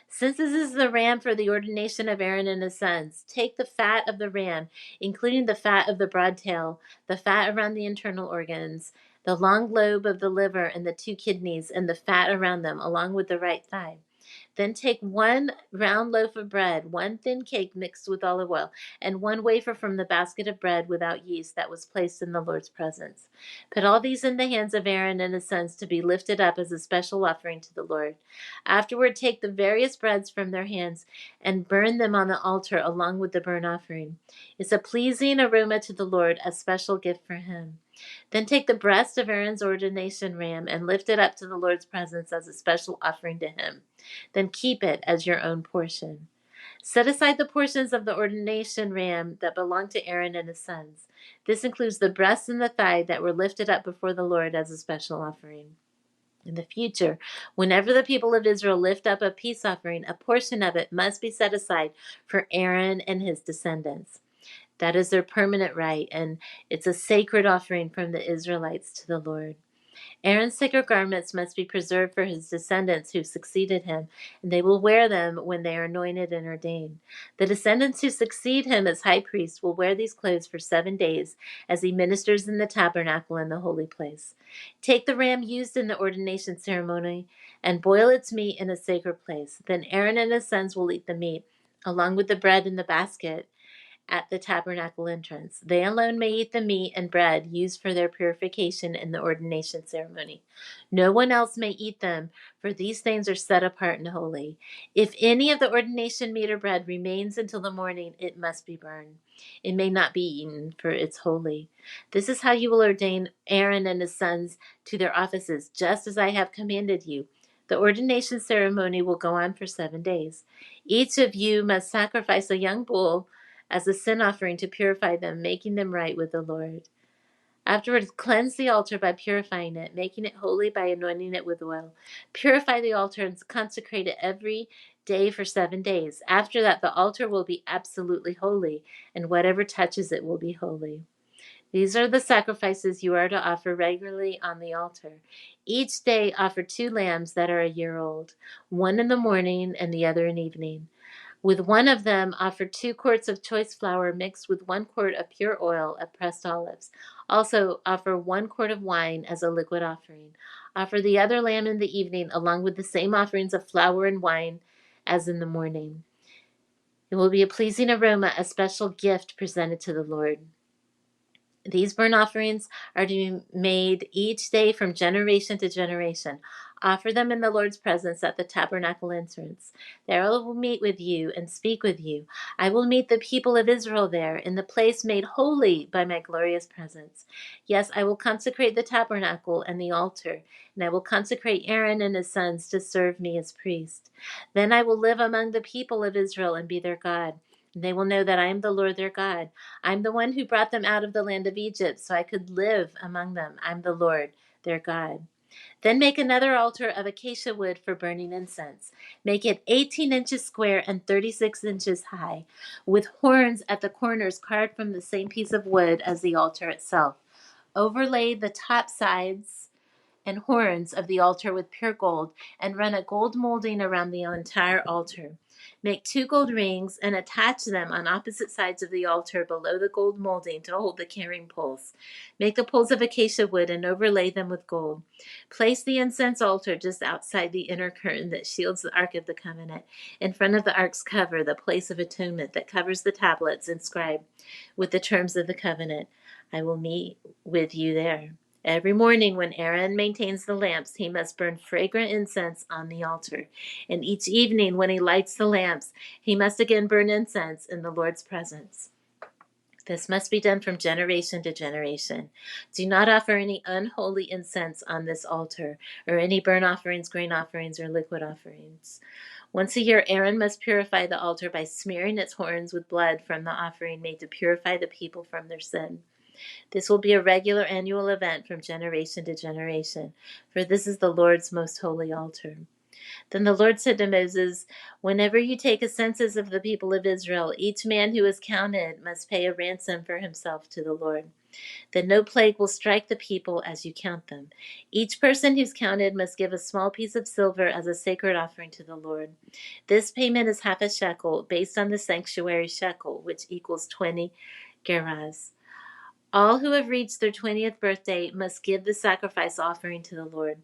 Since this is the ram for the ordination of Aaron and his sons, take the fat of the ram, including the fat of the broad tail, the fat around the internal organs, the long lobe of the liver and the 2 kidneys, and the fat around them, along with the right thigh. Then take 1 round loaf of bread, 1 thin cake mixed with olive oil, and 1 wafer from the basket of bread without yeast that was placed in the Lord's presence. Put all these in the hands of Aaron and his sons to be lifted up as a special offering to the Lord. Afterward, take the various breads from their hands and burn them on the altar along with the burnt offering. It's a pleasing aroma to the Lord, a special gift for him. Then take the breast of Aaron's ordination ram and lift it up to the Lord's presence as a special offering to him. Then keep it as your own portion. Set aside the portions of the ordination ram that belong to Aaron and his sons. This includes the breast and the thigh that were lifted up before the Lord as a special offering. In the future, whenever the people of Israel lift up a peace offering, a portion of it must be set aside for Aaron and his descendants. That is their permanent right, and it's a sacred offering from the Israelites to the Lord. Aaron's sacred garments must be preserved for his descendants who succeeded him, and they will wear them when they are anointed and ordained. The descendants who succeed him as high priest will wear these clothes for 7 days as he ministers in the tabernacle in the holy place. Take the ram used in the ordination ceremony and boil its meat in a sacred place. Then Aaron and his sons will eat the meat, along with the bread in the basket, at the tabernacle entrance. They alone may eat the meat and bread used for their purification in the ordination ceremony. No one else may eat them, for these things are set apart and holy. If any of the ordination meat or bread remains until the morning, it must be burned. It may not be eaten, for it's holy. This is how you will ordain Aaron and his sons to their offices, just as I have commanded you. The ordination ceremony will go on for 7 days. Each of you must sacrifice a young bull as a sin offering to purify them, making them right with the Lord. Afterwards, cleanse the altar by purifying it, making it holy by anointing it with oil. Purify the altar and consecrate it every day for 7 days. After that, the altar will be absolutely holy, and whatever touches it will be holy. These are the sacrifices you are to offer regularly on the altar. Each day offer 2 lambs that are a year old, one in the morning and the other in evening. With one of them, offer 2 quarts of choice flour mixed with 1 quart of pure oil of pressed olives. Also, offer 1 quart of wine as a liquid offering. Offer the other lamb in the evening, along with the same offerings of flour and wine as in the morning. It will be a pleasing aroma, a special gift presented to the Lord. These burnt offerings are to be made each day from generation to generation. Offer them in the Lord's presence at the tabernacle entrance. There I will meet with you and speak with you. I will meet the people of Israel there, in the place made holy by my glorious presence. Yes, I will consecrate the tabernacle and the altar, and I will consecrate Aaron and his sons to serve me as priests. Then I will live among the people of Israel and be their God. They will know that I am the Lord their God. I'm the one who brought them out of the land of Egypt so I could live among them. I'm the Lord their God. Then make another altar of acacia wood for burning incense. Make it 18 inches square and 36 inches high, with horns at the corners carved from the same piece of wood as the altar itself. Overlay the top sides and horns of the altar with pure gold, and run a gold molding around the entire altar. Make 2 gold rings and attach them on opposite sides of the altar below the gold molding to hold the carrying poles. Make the poles of acacia wood and overlay them with gold. Place the incense altar just outside the inner curtain that shields the Ark of the Covenant, in front of the Ark's cover, the place of atonement that covers the tablets inscribed with the terms of the covenant. I will meet with you there. Every morning when Aaron maintains the lamps, he must burn fragrant incense on the altar. And each evening when he lights the lamps, he must again burn incense in the Lord's presence. This must be done from generation to generation. Do not offer any unholy incense on this altar, or any burnt offerings, grain offerings, or liquid offerings. Once a year, Aaron must purify the altar by smearing its horns with blood from the offering made to purify the people from their sin. This will be a regular annual event from generation to generation, for this is the Lord's most holy altar. Then the Lord said to Moses, whenever you take a census of the people of Israel, each man who is counted must pay a ransom for himself to the Lord. Then no plague will strike the people as you count them. Each person who's counted must give a small piece of silver as a sacred offering to the Lord. This payment is half a shekel, based on the sanctuary shekel, which equals 20 gerahs. All who have reached their 20th birthday must give the sacrifice offering to the Lord.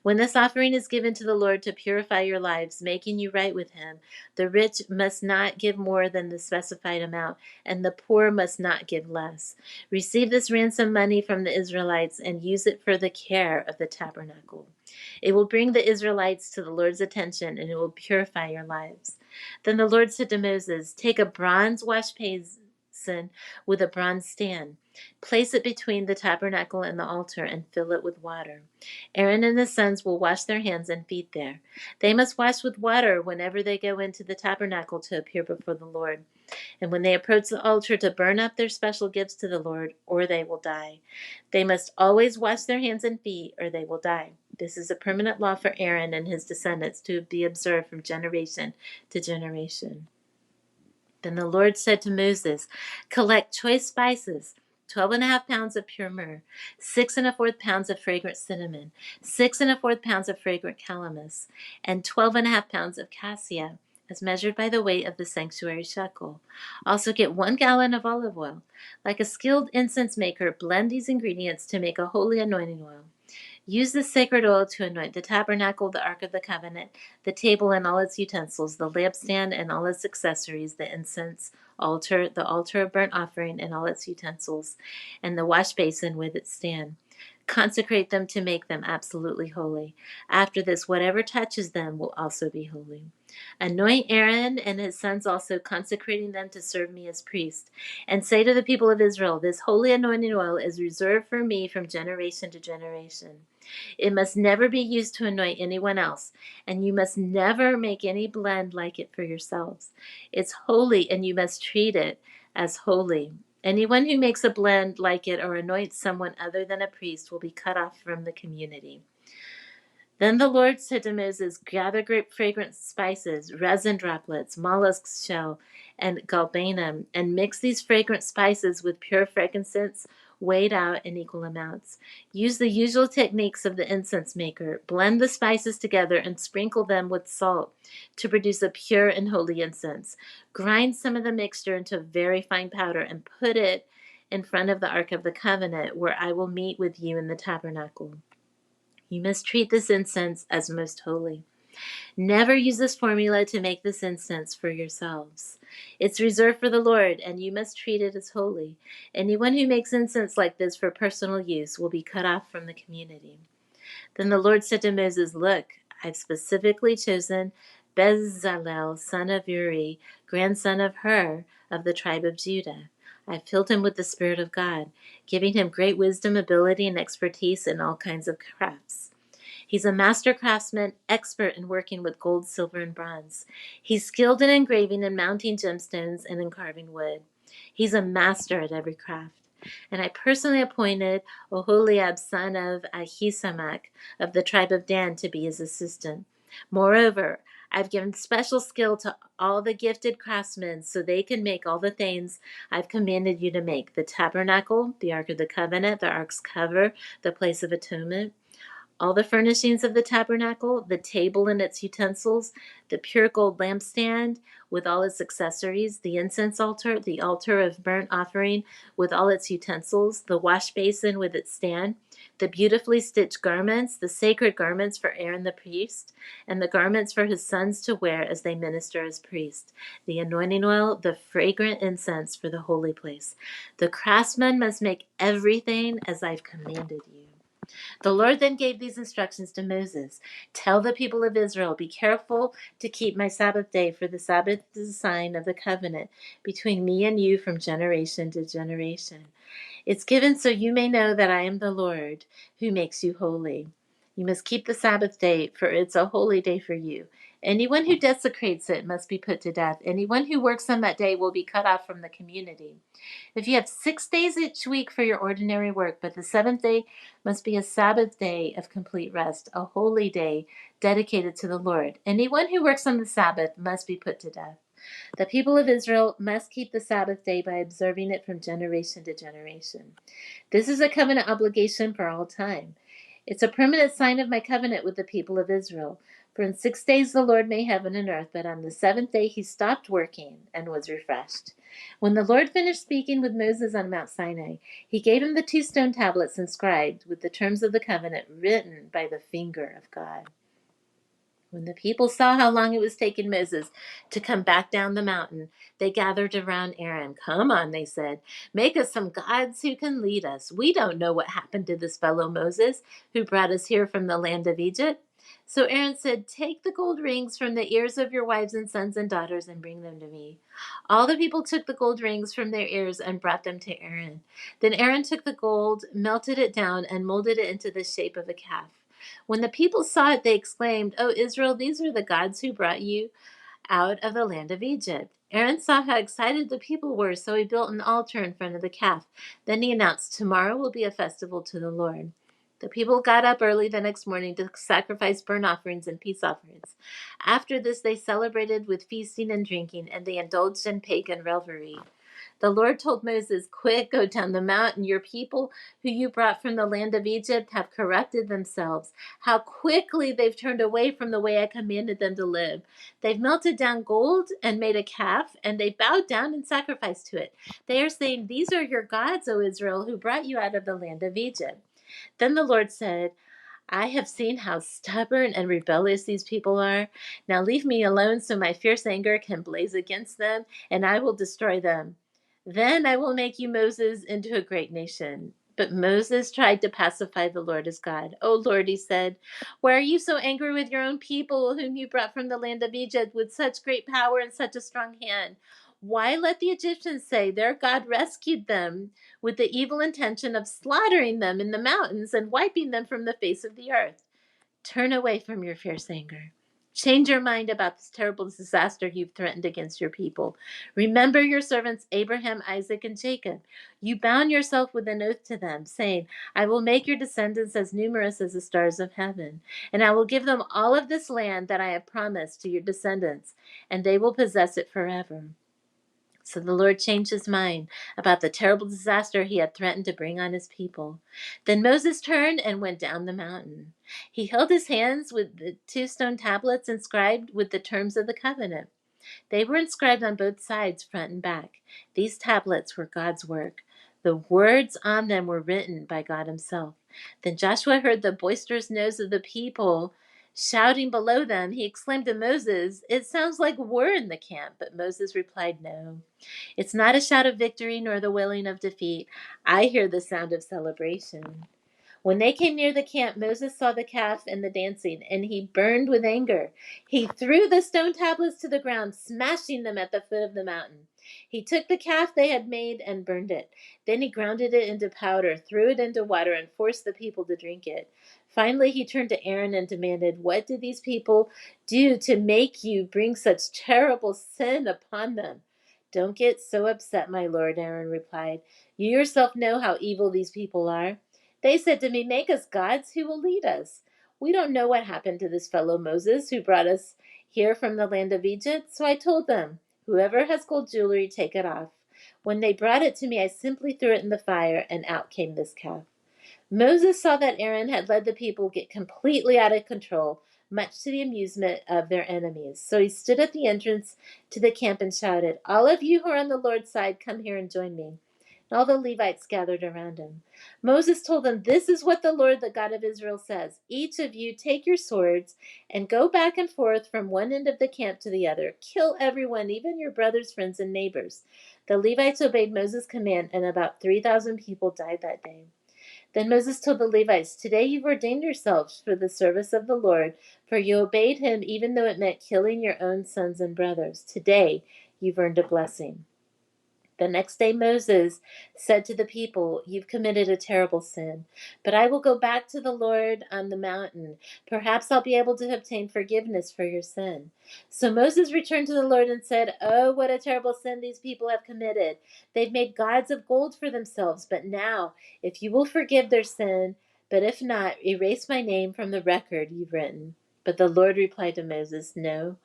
When this offering is given to the Lord to purify your lives, making you right with Him, the rich must not give more than the specified amount, and the poor must not give less. Receive this ransom money from the Israelites and use it for the care of the tabernacle. It will bring the Israelites to the Lord's attention, and it will purify your lives. Then the Lord said to Moses, take a bronze wash basin with a bronze stand. Place it between the tabernacle and the altar and fill it with water. Aaron and his sons will wash their hands and feet there. They must wash with water whenever they go into the tabernacle to appear before the Lord, and when they approach the altar to burn up their special gifts to the Lord, or they will die. They must always wash their hands and feet, or they will die. This is a permanent law for Aaron and his descendants to be observed from generation to generation. Then the Lord said to Moses, collect choice spices, 12.5 pounds of pure myrrh, 6.25 pounds of fragrant cinnamon, 6.25 pounds of fragrant calamus, and 12.5 pounds of cassia, as measured by the weight of the sanctuary shekel. Also get 1 gallon of olive oil. Like a skilled incense maker, blend these ingredients to make a holy anointing oil. Use this sacred oil to anoint the tabernacle, the Ark of the Covenant, the table and all its utensils, the lampstand and all its accessories, the incense altar, the altar of burnt offering and all its utensils, and the wash basin with its stand. Consecrate them to make them absolutely holy. After this, whatever touches them will also be holy. Anoint Aaron and his sons also, consecrating them to serve me as priests. And say to the people of Israel, this holy anointing oil is reserved for me from generation to generation. It must never be used to anoint anyone else, and you must never make any blend like it for yourselves. It's holy, and you must treat it as holy. Anyone who makes a blend like it or anoints someone other than a priest will be cut off from the community. Then the Lord said to Moses, gather great fragrant spices, resin droplets, mollusk shell, and galbanum, and mix these fragrant spices with pure frankincense weighed out in equal amounts. Use the usual techniques of the incense maker. Blend the spices together and sprinkle them with salt to produce a pure and holy incense. Grind some of the mixture into a very fine powder and put it in front of the Ark of the Covenant, where I will meet with you in the tabernacle. You must treat this incense as most holy. Never use this formula to make this incense for yourselves. It's reserved for the Lord, and you must treat it as holy. Anyone who makes incense like this for personal use will be cut off from the community. Then the Lord said to Moses, look, I've specifically chosen Bezalel, son of Uri, grandson of Hur, of the tribe of Judah. I've filled him with the Spirit of God, giving him great wisdom, ability, and expertise in all kinds of crafts. He's a master craftsman, expert in working with gold, silver, and bronze. He's skilled in engraving and mounting gemstones and in carving wood. He's a master at every craft. And I personally appointed Oholiab, son of Ahisamach, of the tribe of Dan, to be his assistant. Moreover, I've given special skill to all the gifted craftsmen so they can make all the things I've commanded you to make: the tabernacle, the Ark of the Covenant, the Ark's cover, the place of atonement, all the furnishings of the tabernacle, the table and its utensils, the pure gold lampstand with all its accessories, the incense altar, the altar of burnt offering with all its utensils, the wash basin with its stand, the beautifully stitched garments, the sacred garments for Aaron the priest, and the garments for his sons to wear as they minister as priests, the anointing oil, the fragrant incense for the holy place. The craftsman must make everything as I've commanded you. The Lord then gave these instructions to Moses. Tell the people of Israel, be careful to keep my Sabbath day, for the Sabbath is a sign of the covenant between me and you from generation to generation. It's given so you may know that I am the Lord who makes you holy. You must keep the Sabbath day, for it's a holy day for you. Anyone who desecrates it must be put to death. Anyone who works on that day will be cut off from the community. If you have 6 days each week for your ordinary work, but the seventh day must be a Sabbath day of complete rest, a holy day dedicated to the Lord. Anyone who works on the Sabbath must be put to death. The people of Israel must keep the Sabbath day by observing it from generation to generation. This is a covenant obligation for all time. It's a permanent sign of my covenant with the people of Israel. For in 6 days the Lord made heaven and earth, but on the seventh day he stopped working and was refreshed. When the Lord finished speaking with Moses on Mount Sinai, he gave him the 2 stone tablets inscribed with the terms of the covenant written by the finger of God. When the people saw how long it was taking Moses to come back down the mountain, they gathered around Aaron. "Come on," they said. "Make us some gods who can lead us. We don't know what happened to this fellow Moses who brought us here from the land of Egypt." So Aaron said, "Take the gold rings from the ears of your wives and sons and daughters and bring them to me." All the people took the gold rings from their ears and brought them to Aaron. Then Aaron took the gold, melted it down, and molded it into the shape of a calf. When the people saw it, they exclaimed, "O Israel, these are the gods who brought you out of the land of Egypt." Aaron saw how excited the people were, so he built an altar in front of the calf. Then he announced, "Tomorrow will be a festival to the Lord." The people got up early the next morning to sacrifice burnt offerings and peace offerings. After this, they celebrated with feasting and drinking, and they indulged in pagan revelry. The Lord told Moses, "Quick, go down the mountain. Your people, who you brought from the land of Egypt, have corrupted themselves. How quickly they've turned away from the way I commanded them to live. They've melted down gold and made a calf, and they bowed down and sacrificed to it. They are saying, 'These are your gods, O Israel, who brought you out of the land of Egypt.'" Then the Lord said, "I have seen how stubborn and rebellious these people are. Now leave me alone so my fierce anger can blaze against them, and I will destroy them. Then I will make you, Moses, into a great nation." But Moses tried to pacify the Lord his God. "O Lord," he said, "why are you so angry with your own people, whom you brought from the land of Egypt with such great power and such a strong hand? Why let the Egyptians say their God rescued them with the evil intention of slaughtering them in the mountains and wiping them from the face of the earth? Turn away from your fierce anger. Change your mind about this terrible disaster you've threatened against your people. Remember your servants Abraham, Isaac, and Jacob. You bound yourself with an oath to them, saying, 'I will make your descendants as numerous as the stars of heaven, and I will give them all of this land that I have promised to your descendants, and they will possess it forever.'" So the Lord changed his mind about the terrible disaster he had threatened to bring on his people. Then Moses turned and went down the mountain. He held his hands with the 2 stone tablets inscribed with the terms of the covenant. They were inscribed on both sides, front and back. These tablets were God's work. The words on them were written by God himself. Then Joshua heard the boisterous noise of the people shouting below them. He exclaimed to Moses, "It sounds like war in the camp." But Moses replied, "No, it's not a shout of victory nor the wailing of defeat. I hear the sound of celebration." When they came near the camp, Moses saw the calf and the dancing, and he burned with anger. He threw the stone tablets to the ground, smashing them at the foot of the mountain. He took the calf they had made and burned it. Then he ground it into powder, threw it into water, and forced the people to drink it. Finally, he turned to Aaron and demanded, "What did these people do to make you bring such terrible sin upon them?" "Don't get so upset, my lord," Aaron replied. "You yourself know how evil these people are. They said to me, 'Make us gods who will lead us.' We don't know what happened to this fellow Moses who brought us here from the land of Egypt. So I told them, 'Whoever has gold jewelry, take it off.' When they brought it to me, I simply threw it in the fire, and out came this calf." Moses saw that Aaron had let the people get completely out of control, much to the amusement of their enemies. So he stood at the entrance to the camp and shouted, "All of you who are on the Lord's side, come here and join me." And all the Levites gathered around him. Moses told them, "This is what the Lord, the God of Israel, says. Each of you take your swords and go back and forth from one end of the camp to the other. Kill everyone, even your brothers, friends, and neighbors." The Levites obeyed Moses' command, and about 3,000 people died that day. Then Moses told the Levites, "Today you've ordained yourselves for the service of the Lord, for you obeyed him even though it meant killing your own sons and brothers. Today you've earned a blessing." The next day Moses said to the people, "You've committed a terrible sin, but I will go back to the Lord on the mountain. Perhaps I'll be able to obtain forgiveness for your sin." So Moses returned to the Lord and said, "Oh, what a terrible sin these people have committed. They've made gods of gold for themselves. But now, if you will forgive their sin, but if not, erase my name from the record you've written." But the Lord replied to Moses, "No,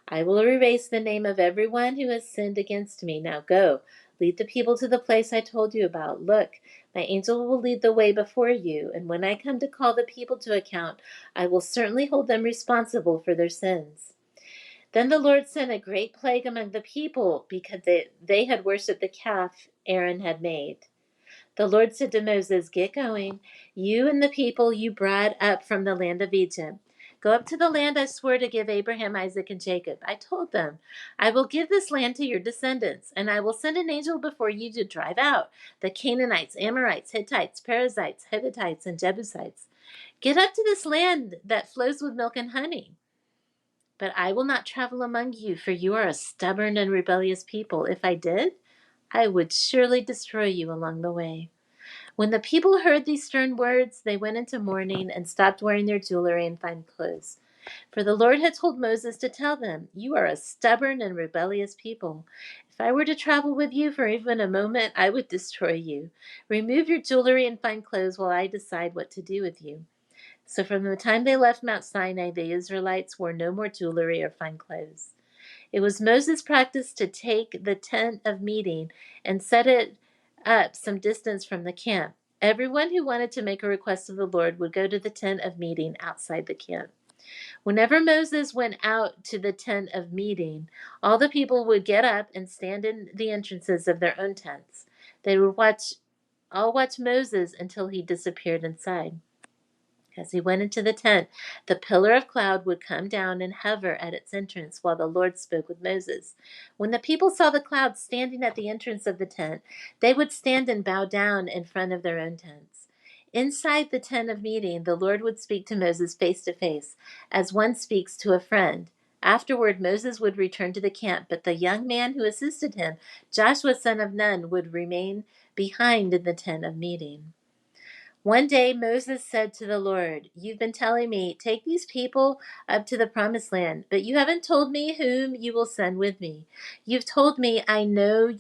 I will erase the name of everyone who has sinned against me. Now go, lead the people to the place I told you about. Look, my angel will lead the way before you, and when I come to call the people to account, I will certainly hold them responsible for their sins." Then the Lord sent a great plague among the people because they had worshipped the calf Aaron had made. The Lord said to Moses, "Get going, you and the people you brought up from the land of Egypt. Go up to the land I swore to give Abraham, Isaac, and Jacob. I told them, I will give this land to your descendants, and I will send an angel before you to drive out the Canaanites, Amorites, Hittites, Perizzites, Hivitites, and Jebusites. Get up to this land that flows with milk and honey. But I will not travel among you, for you are a stubborn and rebellious people. If I did, I would surely destroy you along the way." When the people heard these stern words, they went into mourning and stopped wearing their jewelry and fine clothes. For the Lord had told Moses to tell them, "You are a stubborn and rebellious people. If I were to travel with you for even a moment, I would destroy you. Remove your jewelry and fine clothes while I decide what to do with you." So from the time they left Mount Sinai, the Israelites wore no more jewelry or fine clothes. It was Moses' practice to take the tent of meeting and set it up some distance from the camp. Everyone who wanted to make a request of the Lord would go to the tent of meeting outside the camp. Whenever Moses went out to the tent of meeting, all the people would get up and stand in the entrances of their own tents. They would all watch Moses until he disappeared inside. As he went into the tent, the pillar of cloud would come down and hover at its entrance while the Lord spoke with Moses. When the people saw the cloud standing at the entrance of the tent, they would stand and bow down in front of their own tents. Inside the tent of meeting, the Lord would speak to Moses face to face, as one speaks to a friend. Afterward, Moses would return to the camp, but the young man who assisted him, Joshua son of Nun, would remain behind in the tent of meeting. One day Moses said to the Lord, "You've been telling me, take these people up to the promised land, but you haven't told me whom you will send with me. You've told me I know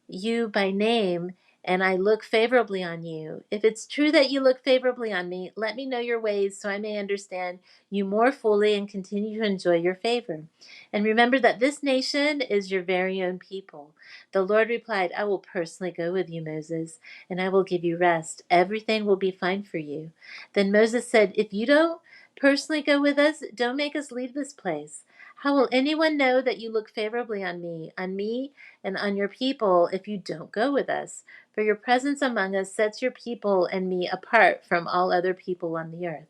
you by name, and I look favorably on you. If it's true that you look favorably on me, let me know your ways so I may understand you more fully and continue to enjoy your favor. And remember that this nation is your very own people." The Lord replied, "I will personally go with you, Moses, and I will give you rest. Everything will be fine for you." Then Moses said, "If you don't personally go with us, don't make us leave this place. How will anyone know that you look favorably on me and on your people if you don't go with us? For your presence among us sets your people and me apart from all other people on the earth."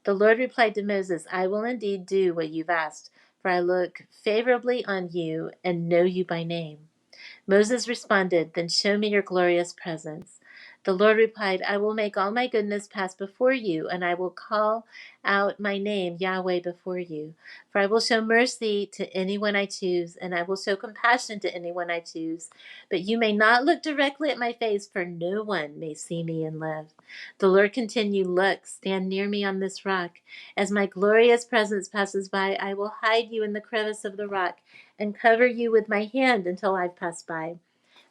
The Lord replied to Moses, "I will indeed do what you've asked, for I look favorably on you and know you by name." Moses responded, "Then show me your glorious presence." The Lord replied, "I will make all my goodness pass before you, and I will call out my name, Yahweh, before you. For I will show mercy to anyone I choose, and I will show compassion to anyone I choose. But you may not look directly at my face, for no one may see me and live." The Lord continued, "Look, stand near me on this rock. As my glorious presence passes by, I will hide you in the crevice of the rock and cover you with my hand until I've passed by.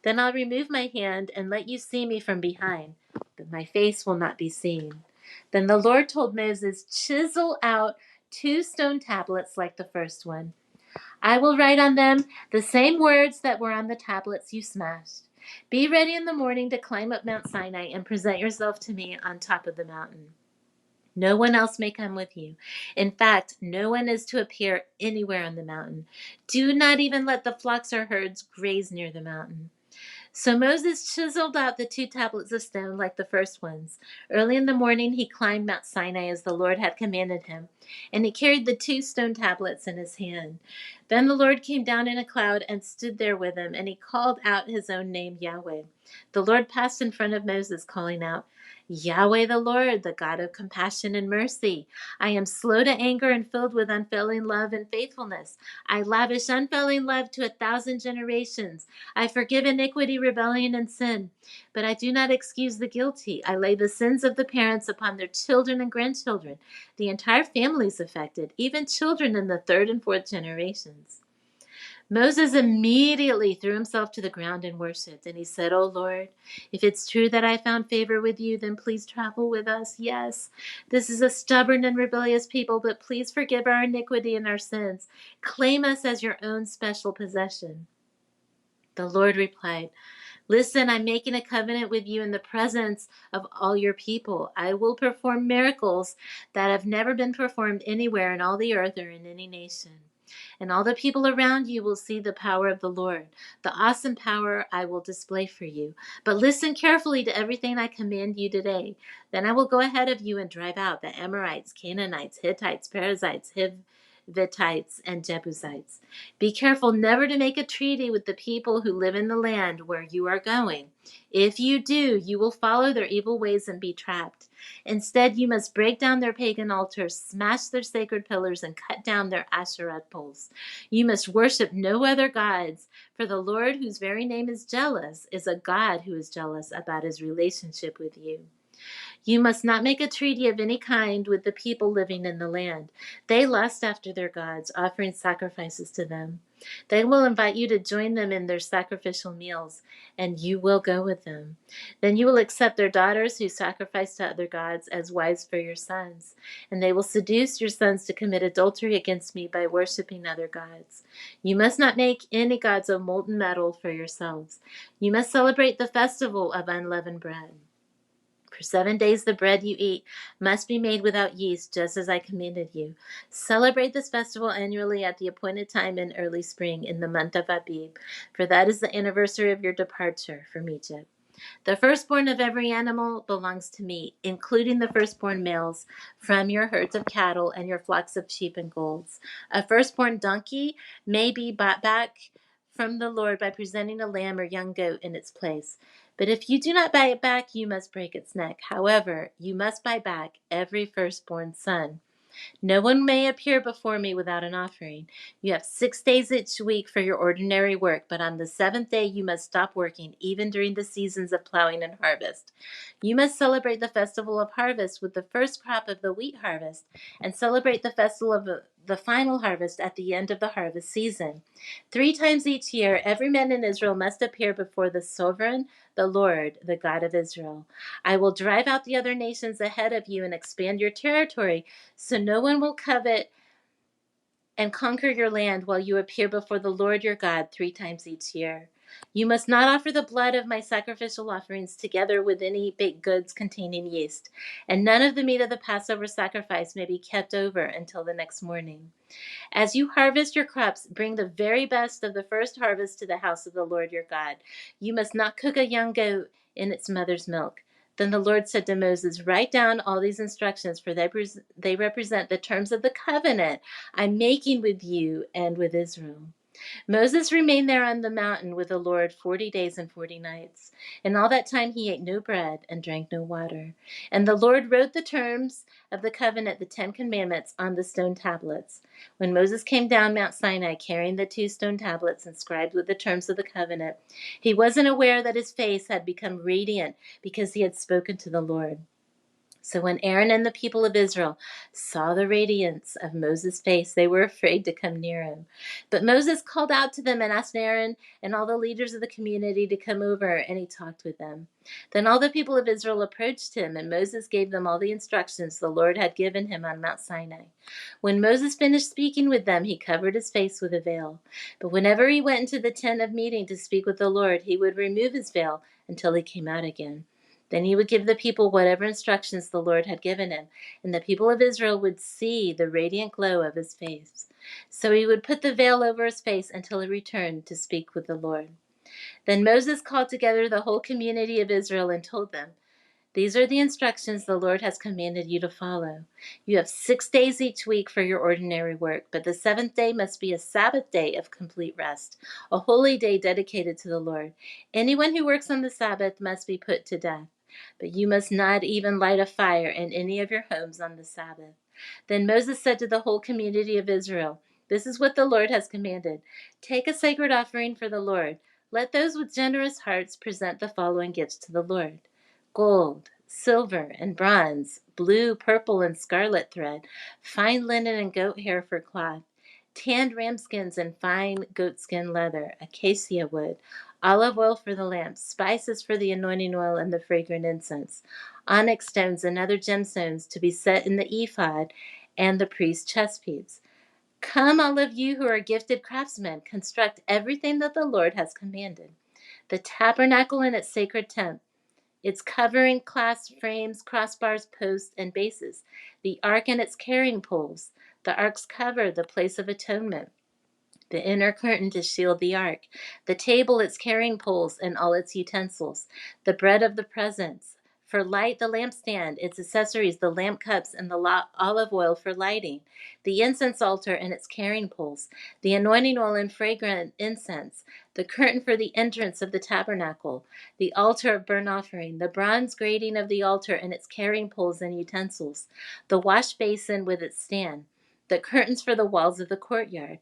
Then I'll remove my hand and let you see me from behind, but my face will not be seen." Then the Lord told Moses, "Chisel out 2 stone tablets like the first one. I will write on them the same words that were on the tablets you smashed. Be ready in the morning to climb up Mount Sinai and present yourself to me on top of the mountain. No one else may come with you. In fact, no one is to appear anywhere on the mountain. Do not even let the flocks or herds graze near the mountain." So Moses chiseled out the 2 tablets of stone like the first ones. Early in the morning he climbed Mount Sinai as the Lord had commanded him, and he carried the 2 stone tablets in his hand. Then the Lord came down in a cloud and stood there with him, and he called out his own name, Yahweh. The Lord passed in front of Moses, calling out, "Yahweh the Lord, the God of compassion and mercy. I am slow to anger and filled with unfailing love and faithfulness. I lavish unfailing love to 1,000 generations. I forgive iniquity, rebellion, and sin, but I do not excuse the guilty. I lay the sins of the parents upon their children and grandchildren. The entire family is affected, even children in the 3rd and 4th generations." Moses immediately threw himself to the ground and worshipped. And he said, "Oh Lord, if it's true that I found favor with you, then please travel with us. Yes, this is a stubborn and rebellious people, but please forgive our iniquity and our sins. Claim us as your own special possession." The Lord replied, "Listen, I'm making a covenant with you in the presence of all your people. I will perform miracles that have never been performed anywhere in all the earth or in any nation. And all the people around you will see the power of the Lord, the awesome power I will display for you. But listen carefully to everything I command you today. Then I will go ahead of you and drive out the Amorites, Canaanites, Hittites, Perizzites, Hivitites, and Jebusites. Be careful never to make a treaty with the people who live in the land where you are going. If you do, you will follow their evil ways and be trapped. Instead, you must break down their pagan altars, smash their sacred pillars, and cut down their Asherah poles. You must worship no other gods, for the Lord, whose very name is jealous, is a God who is jealous about his relationship with you. You must not make a treaty of any kind with the people living in the land. They lust after their gods, offering sacrifices to them. They will invite you to join them in their sacrificial meals, and you will go with them. Then you will accept their daughters who sacrifice to other gods as wives for your sons, and they will seduce your sons to commit adultery against me by worshiping other gods. You must not make any gods of molten metal for yourselves. You must celebrate the festival of unleavened bread. For 7 days the bread you eat must be made without yeast, just as I commanded you. Celebrate this festival annually at the appointed time in early spring, in the month of Abib, for that is the anniversary of your departure from Egypt. The firstborn of every animal belongs to me, including the firstborn males from your herds of cattle and your flocks of sheep and goats. A firstborn donkey may be bought back from the Lord by presenting a lamb or young goat in its place. But if you do not buy it back, you must break its neck. However, you must buy back every firstborn son. No one may appear before me without an offering. You have 6 days each week for your ordinary work, but on the seventh day you must stop working, even during the seasons of plowing and harvest. You must celebrate the festival of harvest with the first crop of the wheat harvest, and celebrate the festival of the final harvest at the end of the harvest season. 3 times each year, every man in Israel must appear before the sovereign, the Lord, the God of Israel. I will drive out the other nations ahead of you and expand your territory, so no one will covet and conquer your land while you appear before the Lord your God 3 times each year. You must not offer the blood of my sacrificial offerings together with any baked goods containing yeast, and none of the meat of the Passover sacrifice may be kept over until the next morning. As you harvest your crops, bring the very best of the first harvest to the house of the Lord your God. You must not cook a young goat in its mother's milk. Then the Lord said to Moses, "Write down all these instructions, for they represent the terms of the covenant I'm making with you and with Israel." Moses remained there on the mountain with the Lord 40 days and 40 nights. In all that time he ate no bread and drank no water. And the Lord wrote the terms of the covenant, the 10 Commandments, on the stone tablets. When Moses came down Mount Sinai carrying the 2 stone tablets inscribed with the terms of the covenant, he wasn't aware that his face had become radiant because he had spoken to the Lord. So when Aaron and the people of Israel saw the radiance of Moses' face, they were afraid to come near him. But Moses called out to them and asked Aaron and all the leaders of the community to come over, and he talked with them. Then all the people of Israel approached him, and Moses gave them all the instructions the Lord had given him on Mount Sinai. When Moses finished speaking with them, he covered his face with a veil. But whenever he went into the tent of meeting to speak with the Lord, he would remove his veil until he came out again. Then he would give the people whatever instructions the Lord had given him, and the people of Israel would see the radiant glow of his face. So he would put the veil over his face until he returned to speak with the Lord. Then Moses called together the whole community of Israel and told them, "These are the instructions the Lord has commanded you to follow. You have 6 days each week for your ordinary work, but the seventh day must be a Sabbath day of complete rest, a holy day dedicated to the Lord. Anyone who works on the Sabbath must be put to death. But you must not even light a fire in any of your homes on the Sabbath." Then Moses said to the whole community of Israel, "This is what the Lord has commanded. Take a sacred offering for the Lord. Let those with generous hearts present the following gifts to the Lord: gold, silver, and bronze, blue, purple, and scarlet thread, fine linen and goat hair for cloth, tanned ram skins and fine goatskin leather, acacia wood, olive oil for the lamps, spices for the anointing oil and the fragrant incense, onyx stones and other gemstones to be set in the ephod and the priest's chest piece. Come, all of you who are gifted craftsmen, construct everything that the Lord has commanded. The tabernacle and its sacred tent, its covering, clasp frames, crossbars, posts, and bases, the ark and its carrying poles, the ark's cover, the place of atonement, the inner curtain to shield the ark, the table, its carrying poles, and all its utensils, the bread of the presence, for light the lampstand, its accessories, the lamp cups, and the olive oil for lighting, the incense altar and its carrying poles, the anointing oil and fragrant incense, the curtain for the entrance of the tabernacle, the altar of burnt offering, the bronze grating of the altar and its carrying poles and utensils, the wash basin with its stand, the curtains for the walls of the courtyard,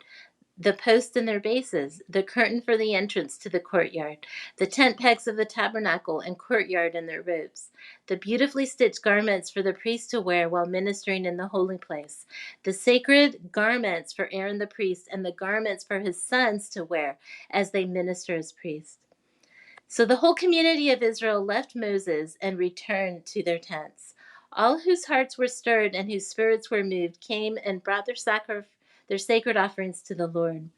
the posts and their bases, the curtain for the entrance to the courtyard, the tent pegs of the tabernacle and courtyard and their ropes, the beautifully stitched garments for the priest to wear while ministering in the holy place, the sacred garments for Aaron the priest, and the garments for his sons to wear as they minister as priests. So the whole community of Israel left Moses and returned to their tents. All whose hearts were stirred and whose spirits were moved came and brought their sacred offerings to the Lord.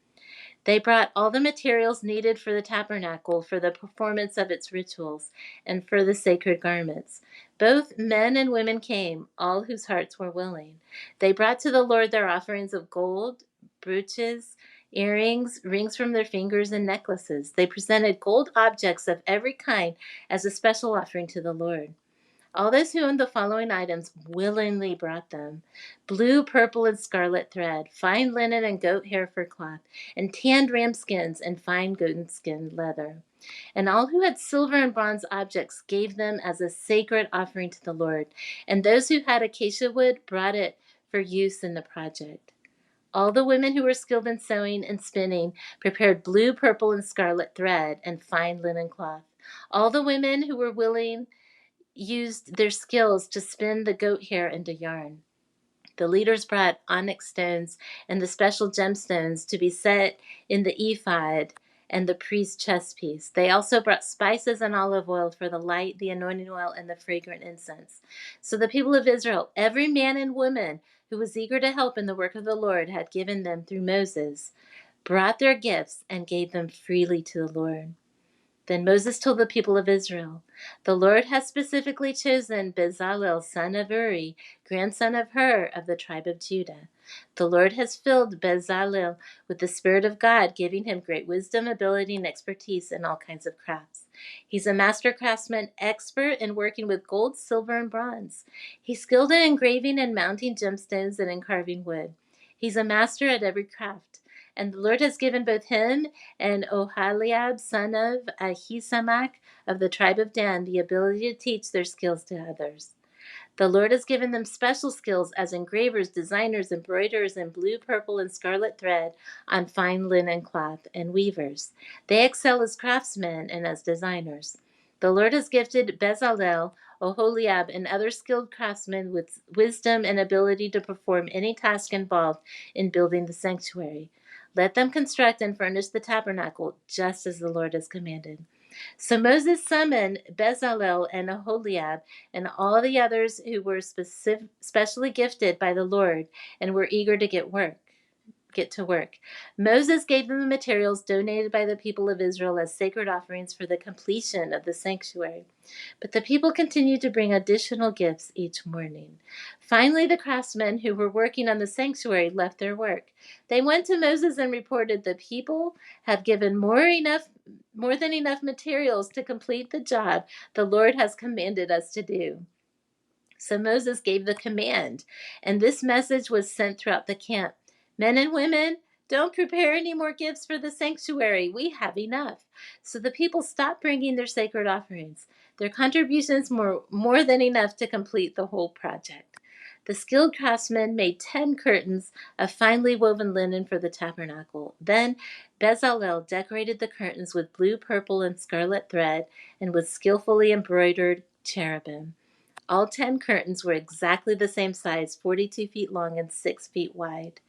They brought all the materials needed for the tabernacle, for the performance of its rituals, and for the sacred garments. Both men and women came, all whose hearts were willing. They brought to the Lord their offerings of gold, brooches, earrings, rings from their fingers, and necklaces. They presented gold objects of every kind as a special offering to the Lord. All those who owned the following items willingly brought them: blue, purple, and scarlet thread, fine linen and goat hair for cloth, and tanned ram skins and fine goat skin leather. And all who had silver and bronze objects gave them as a sacred offering to the Lord. And those who had acacia wood brought it for use in the project. All the women who were skilled in sewing and spinning prepared blue, purple, and scarlet thread and fine linen cloth. All the women who were willing used their skills to spin the goat hair into yarn. The leaders brought onyx stones and the special gemstones to be set in the ephod and the priest's chest piece. They also brought spices and olive oil for the light, the anointing oil, and the fragrant incense. So the people of Israel, every man and woman who was eager to help in the work of the Lord had given them through Moses, brought their gifts and gave them freely to the Lord. Then Moses told the people of Israel, "The Lord has specifically chosen Bezalel, son of Uri, grandson of Hur, of the tribe of Judah. The Lord has filled Bezalel with the Spirit of God, giving him great wisdom, ability, and expertise in all kinds of crafts. He's a master craftsman, expert in working with gold, silver, and bronze. He's skilled in engraving and mounting gemstones and in carving wood. He's a master at every craft. And the Lord has given both him and Oholiab, son of Ahisamach of the tribe of Dan, the ability to teach their skills to others. The Lord has given them special skills as engravers, designers, embroiderers in blue, purple, and scarlet thread on fine linen cloth, and weavers. They excel as craftsmen and as designers. The Lord has gifted Bezalel, Oholiab, and other skilled craftsmen with wisdom and ability to perform any task involved in building the sanctuary. Let them construct and furnish the tabernacle just as the Lord has commanded." So Moses summoned Bezalel and Aholiab and all the others who were specially gifted by the Lord and were eager to get to work. Moses gave them the materials donated by the people of Israel as sacred offerings for the completion of the sanctuary. But the people continued to bring additional gifts each morning. Finally, the craftsmen who were working on the sanctuary left their work. They went to Moses and reported, "The people have given more than enough materials to complete the job the Lord has commanded us to do." So Moses gave the command, and this message was sent throughout the camp: "Men and women, don't prepare any more gifts for the sanctuary. We have enough." So the people stopped bringing their sacred offerings. Their contributions were more than enough to complete the whole project. The skilled craftsmen made 10 curtains of finely woven linen for the tabernacle. Then Bezalel decorated the curtains with blue, purple, and scarlet thread and with skillfully embroidered cherubim. All 10 curtains were exactly the same size, 42 feet long and 6 feet wide.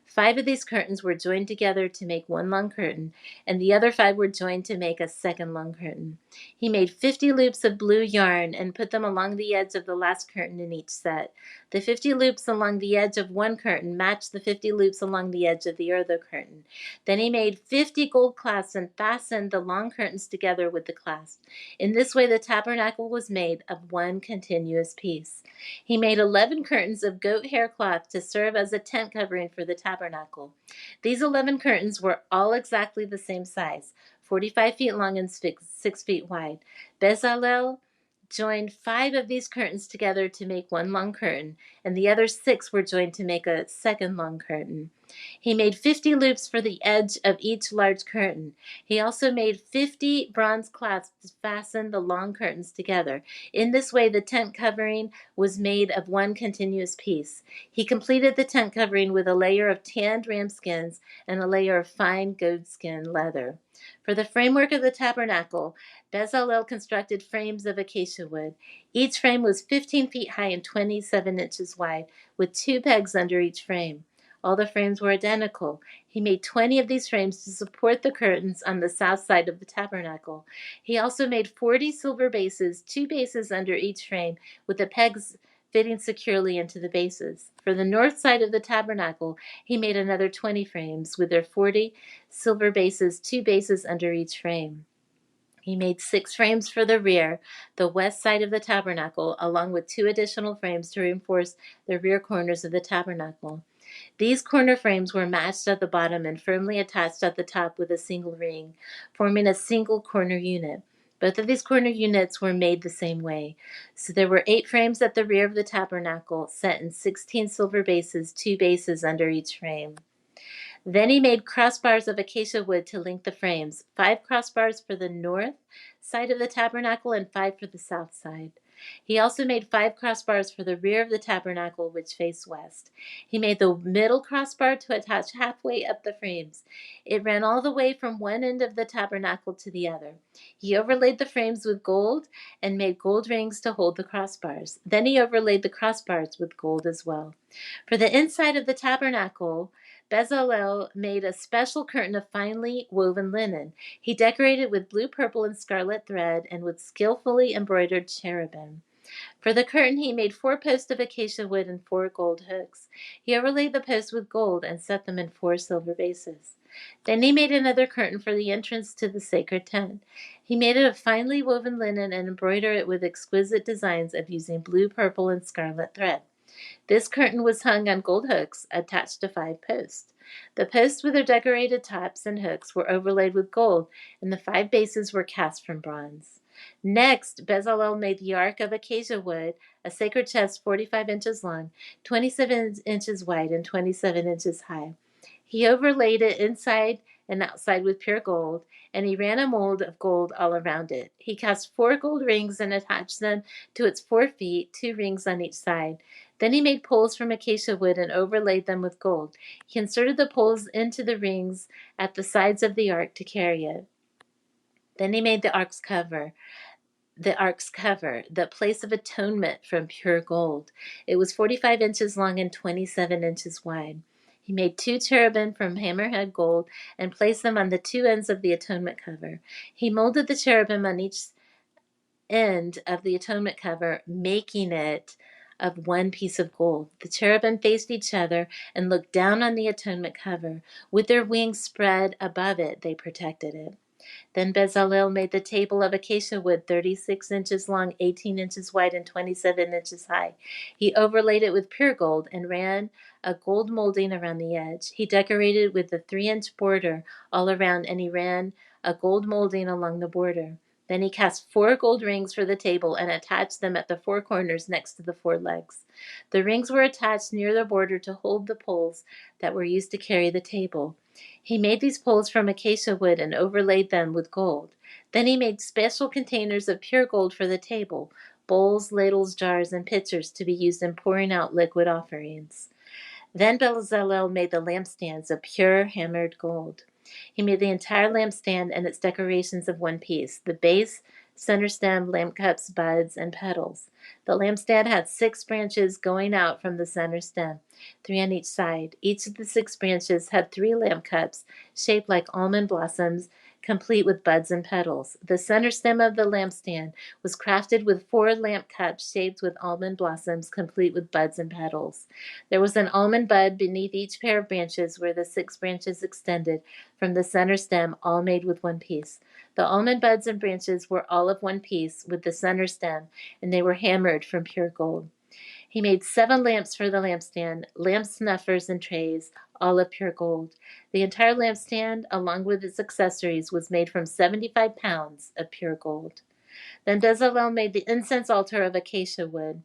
5 of these curtains were joined together to make one long curtain, and the other 5 were joined to make a second long curtain. He made 50 loops of blue yarn and put them along the edge of the last curtain in each set. The 50 loops along the edge of one curtain matched the 50 loops along the edge of the other curtain. Then he made 50 gold clasps and fastened the long curtains together with the clasps. In this way the tabernacle was made of one continuous piece. He made 11 curtains of goat hair cloth to serve as a tent covering for the tabernacle. These 11 curtains were all exactly the same size, 45 feet long and 6 feet wide. Bezalel joined 5 of these curtains together to make one long curtain, and the other 6 were joined to make a second long curtain. He made 50 loops for the edge of each large curtain. He also made 50 bronze clasps to fasten the long curtains together. In this way, the tent covering was made of one continuous piece. He completed the tent covering with a layer of tanned ram skins and a layer of fine goatskin leather. For the framework of the tabernacle, Bezalel constructed frames of acacia wood. Each frame was 15 feet high and 27 inches wide, with 2 pegs under each frame. All the frames were identical. He made 20 of these frames to support the curtains on the south side of the tabernacle. He also made 40 silver bases, 2 bases under each frame, with the pegs fitting securely into the bases. For the north side of the tabernacle, he made another 20 frames, with their 40 silver bases, 2 bases under each frame. He made 6 frames for the rear, the west side of the tabernacle, along with 2 additional frames to reinforce the rear corners of the tabernacle. These corner frames were matched at the bottom and firmly attached at the top with a single ring, forming a single corner unit. Both of these corner units were made the same way. So there were 8 frames at the rear of the tabernacle, set in 16 silver bases, 2 bases under each frame. Then he made crossbars of acacia wood to link the frames, 5 crossbars for the north side of the tabernacle and 5 for the south side. He also made 5 crossbars for the rear of the tabernacle, which faced west. He made the middle crossbar to attach halfway up the frames. It ran all the way from one end of the tabernacle to the other. He overlaid the frames with gold and made gold rings to hold the crossbars. Then he overlaid the crossbars with gold as well. For the inside of the tabernacle, Bezalel made a special curtain of finely woven linen. He decorated with blue, purple, and scarlet thread and with skillfully embroidered cherubim. For the curtain he made 4 posts of acacia wood and 4 gold hooks. He overlaid the posts with gold and set them in 4 silver bases. Then he made another curtain for the entrance to the sacred tent. He made it of finely woven linen and embroidered it with exquisite designs of using blue, purple, and scarlet thread. This curtain was hung on gold hooks attached to 5 posts. The posts with their decorated tops and hooks were overlaid with gold, and the 5 bases were cast from bronze. Next, Bezalel made the ark of acacia wood, a sacred chest 45 inches long, 27 inches wide, and 27 inches high. He overlaid it inside and outside with pure gold, and he ran a mold of gold all around it. He cast 4 gold rings and attached them to its 4 feet, 2 rings on each side. Then he made poles from acacia wood and overlaid them with gold. He inserted the poles into the rings at the sides of the ark to carry it. Then he made the ark's cover, the place of atonement, from pure gold. It was 45 inches long and 27 inches wide. He made 2 cherubim from hammerhead gold and placed them on the 2 ends of the atonement cover. He molded the cherubim on each end of the atonement cover, making it of one piece of gold. The cherubim faced each other and looked down on the atonement cover. With their wings spread above it, they protected it. Then Bezalel made the table of acacia wood, 36 inches long, 18 inches wide, and 27 inches high. He overlaid it with pure gold and ran a gold molding around the edge. He decorated with a 3-inch border all around, and he ran a gold molding along the border. Then he cast 4 gold rings for the table and attached them at the 4 corners next to the 4 legs. The rings were attached near the border to hold the poles that were used to carry the table. He made these poles from acacia wood and overlaid them with gold. Then he made special containers of pure gold for the table, bowls, ladles, jars, and pitchers to be used in pouring out liquid offerings. Then Bezalel made the lampstands of pure hammered gold. He made the entire lampstand and its decorations of one piece. The base center stem, lamp cups, buds, and petals. The lampstand had 6 branches going out from the center stem, 3 on each side. Each of the 6 branches had 3 lamp cups, shaped like almond blossoms, complete with buds and petals. The center stem of the lampstand was crafted with 4 lamp cups shaped with almond blossoms, complete with buds and petals. There was an almond bud beneath each pair of branches where the 6 branches extended from the center stem, all made with one piece. The almond buds and branches were all of one piece with the center stem, and they were hammered from pure gold. He made 7 lamps for the lampstand, lamp snuffers and trays, all of pure gold. The entire lampstand, along with its accessories, was made from 75 pounds of pure gold. Then Bezalel made the incense altar of acacia wood.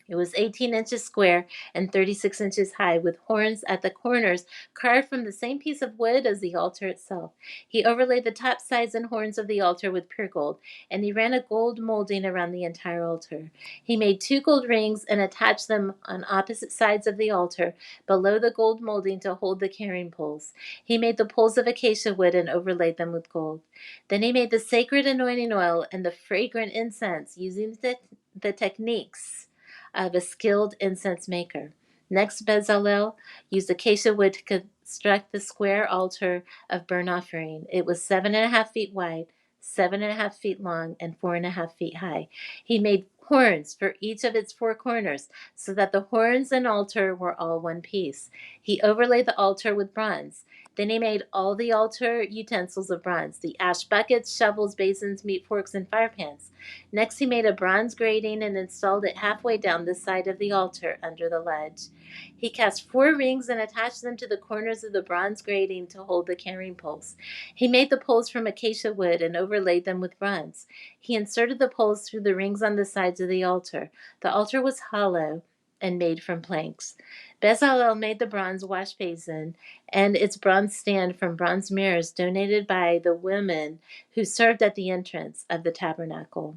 It was 18 inches square and 36 inches high, with horns at the corners carved from the same piece of wood as the altar itself. He overlaid the top sides and horns of the altar with pure gold, and he ran a gold molding around the entire altar. He made 2 gold rings and attached them on opposite sides of the altar, below the gold molding to hold the carrying poles. He made the poles of acacia wood and overlaid them with gold. Then he made the sacred anointing oil and the fragrant incense, using the techniques of a skilled incense maker. Next, Bezalel used acacia wood to construct the square altar of burnt offering. It was 7.5 feet wide, 7.5 feet long, and 4.5 feet high. He made horns for each of its 4 corners, so that the horns and altar were all one piece. He overlaid the altar with bronze. Then he made all the altar utensils of bronze: the ash buckets, shovels, basins, meat forks, and fire pans. Next, he made a bronze grating and installed it halfway down the side of the altar under the ledge. He cast 4 rings and attached them to the corners of the bronze grating to hold the carrying poles. He made the poles from acacia wood and overlaid them with bronze. He inserted the poles through the rings on the sides of the altar. The altar was hollow and made from planks. Bezalel made the bronze wash basin and its bronze stand from bronze mirrors donated by the women who served at the entrance of the tabernacle.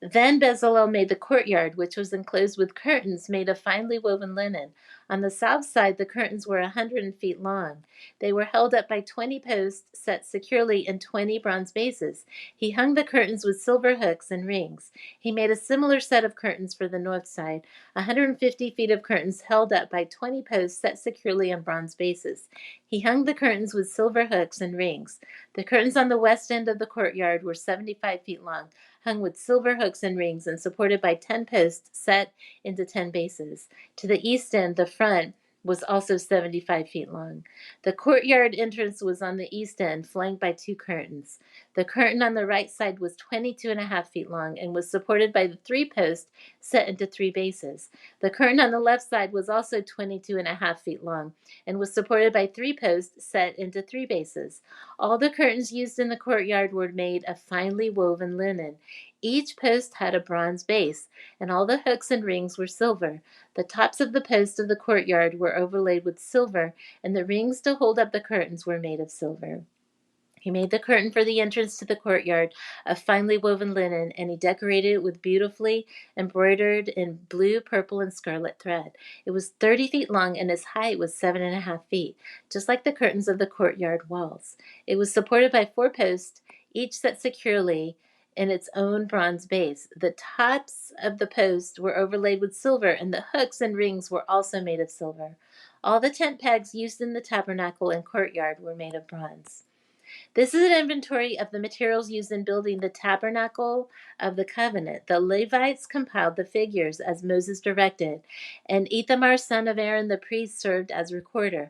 Then Bezalel made the courtyard, which was enclosed with curtains made of finely woven linen. On the south side, the curtains were 100 feet long. They were held up by 20 posts set securely in 20 bronze bases. He hung the curtains with silver hooks and rings. He made a similar set of curtains for the north side, 150 feet of curtains held up by 20 posts set securely in bronze bases. He hung the curtains with silver hooks and rings. The curtains on the west end of the courtyard were 75 feet long, hung with silver hooks and rings, and supported by 10 posts set into 10 bases. To the east end, the front was also 75 feet long. The courtyard entrance was on the east end, flanked by 2 curtains. The curtain on the right side was 22.5 feet long and was supported by the 3 posts set into 3 bases. The curtain on the left side was also 22.5 feet long and was supported by 3 posts set into 3 bases. All the curtains used in the courtyard were made of finely woven linen. Each post had a bronze base, and all the hooks and rings were silver. The tops of the posts of the courtyard were overlaid with silver, and the rings to hold up the curtains were made of silver. He made the curtain for the entrance to the courtyard of finely woven linen, and he decorated it with beautifully embroidered in blue, purple, and scarlet thread. It was 30 feet long, and its height was 7.5 feet, just like the curtains of the courtyard walls. It was supported by 4 posts, each set securely in its own bronze base. The tops of the posts were overlaid with silver, and the hooks and rings were also made of silver. All the tent pegs used in the tabernacle and courtyard were made of bronze. This is an inventory of the materials used in building the tabernacle of the covenant. The Levites compiled the figures as Moses directed, and Ithamar, son of Aaron the priest, served as recorder.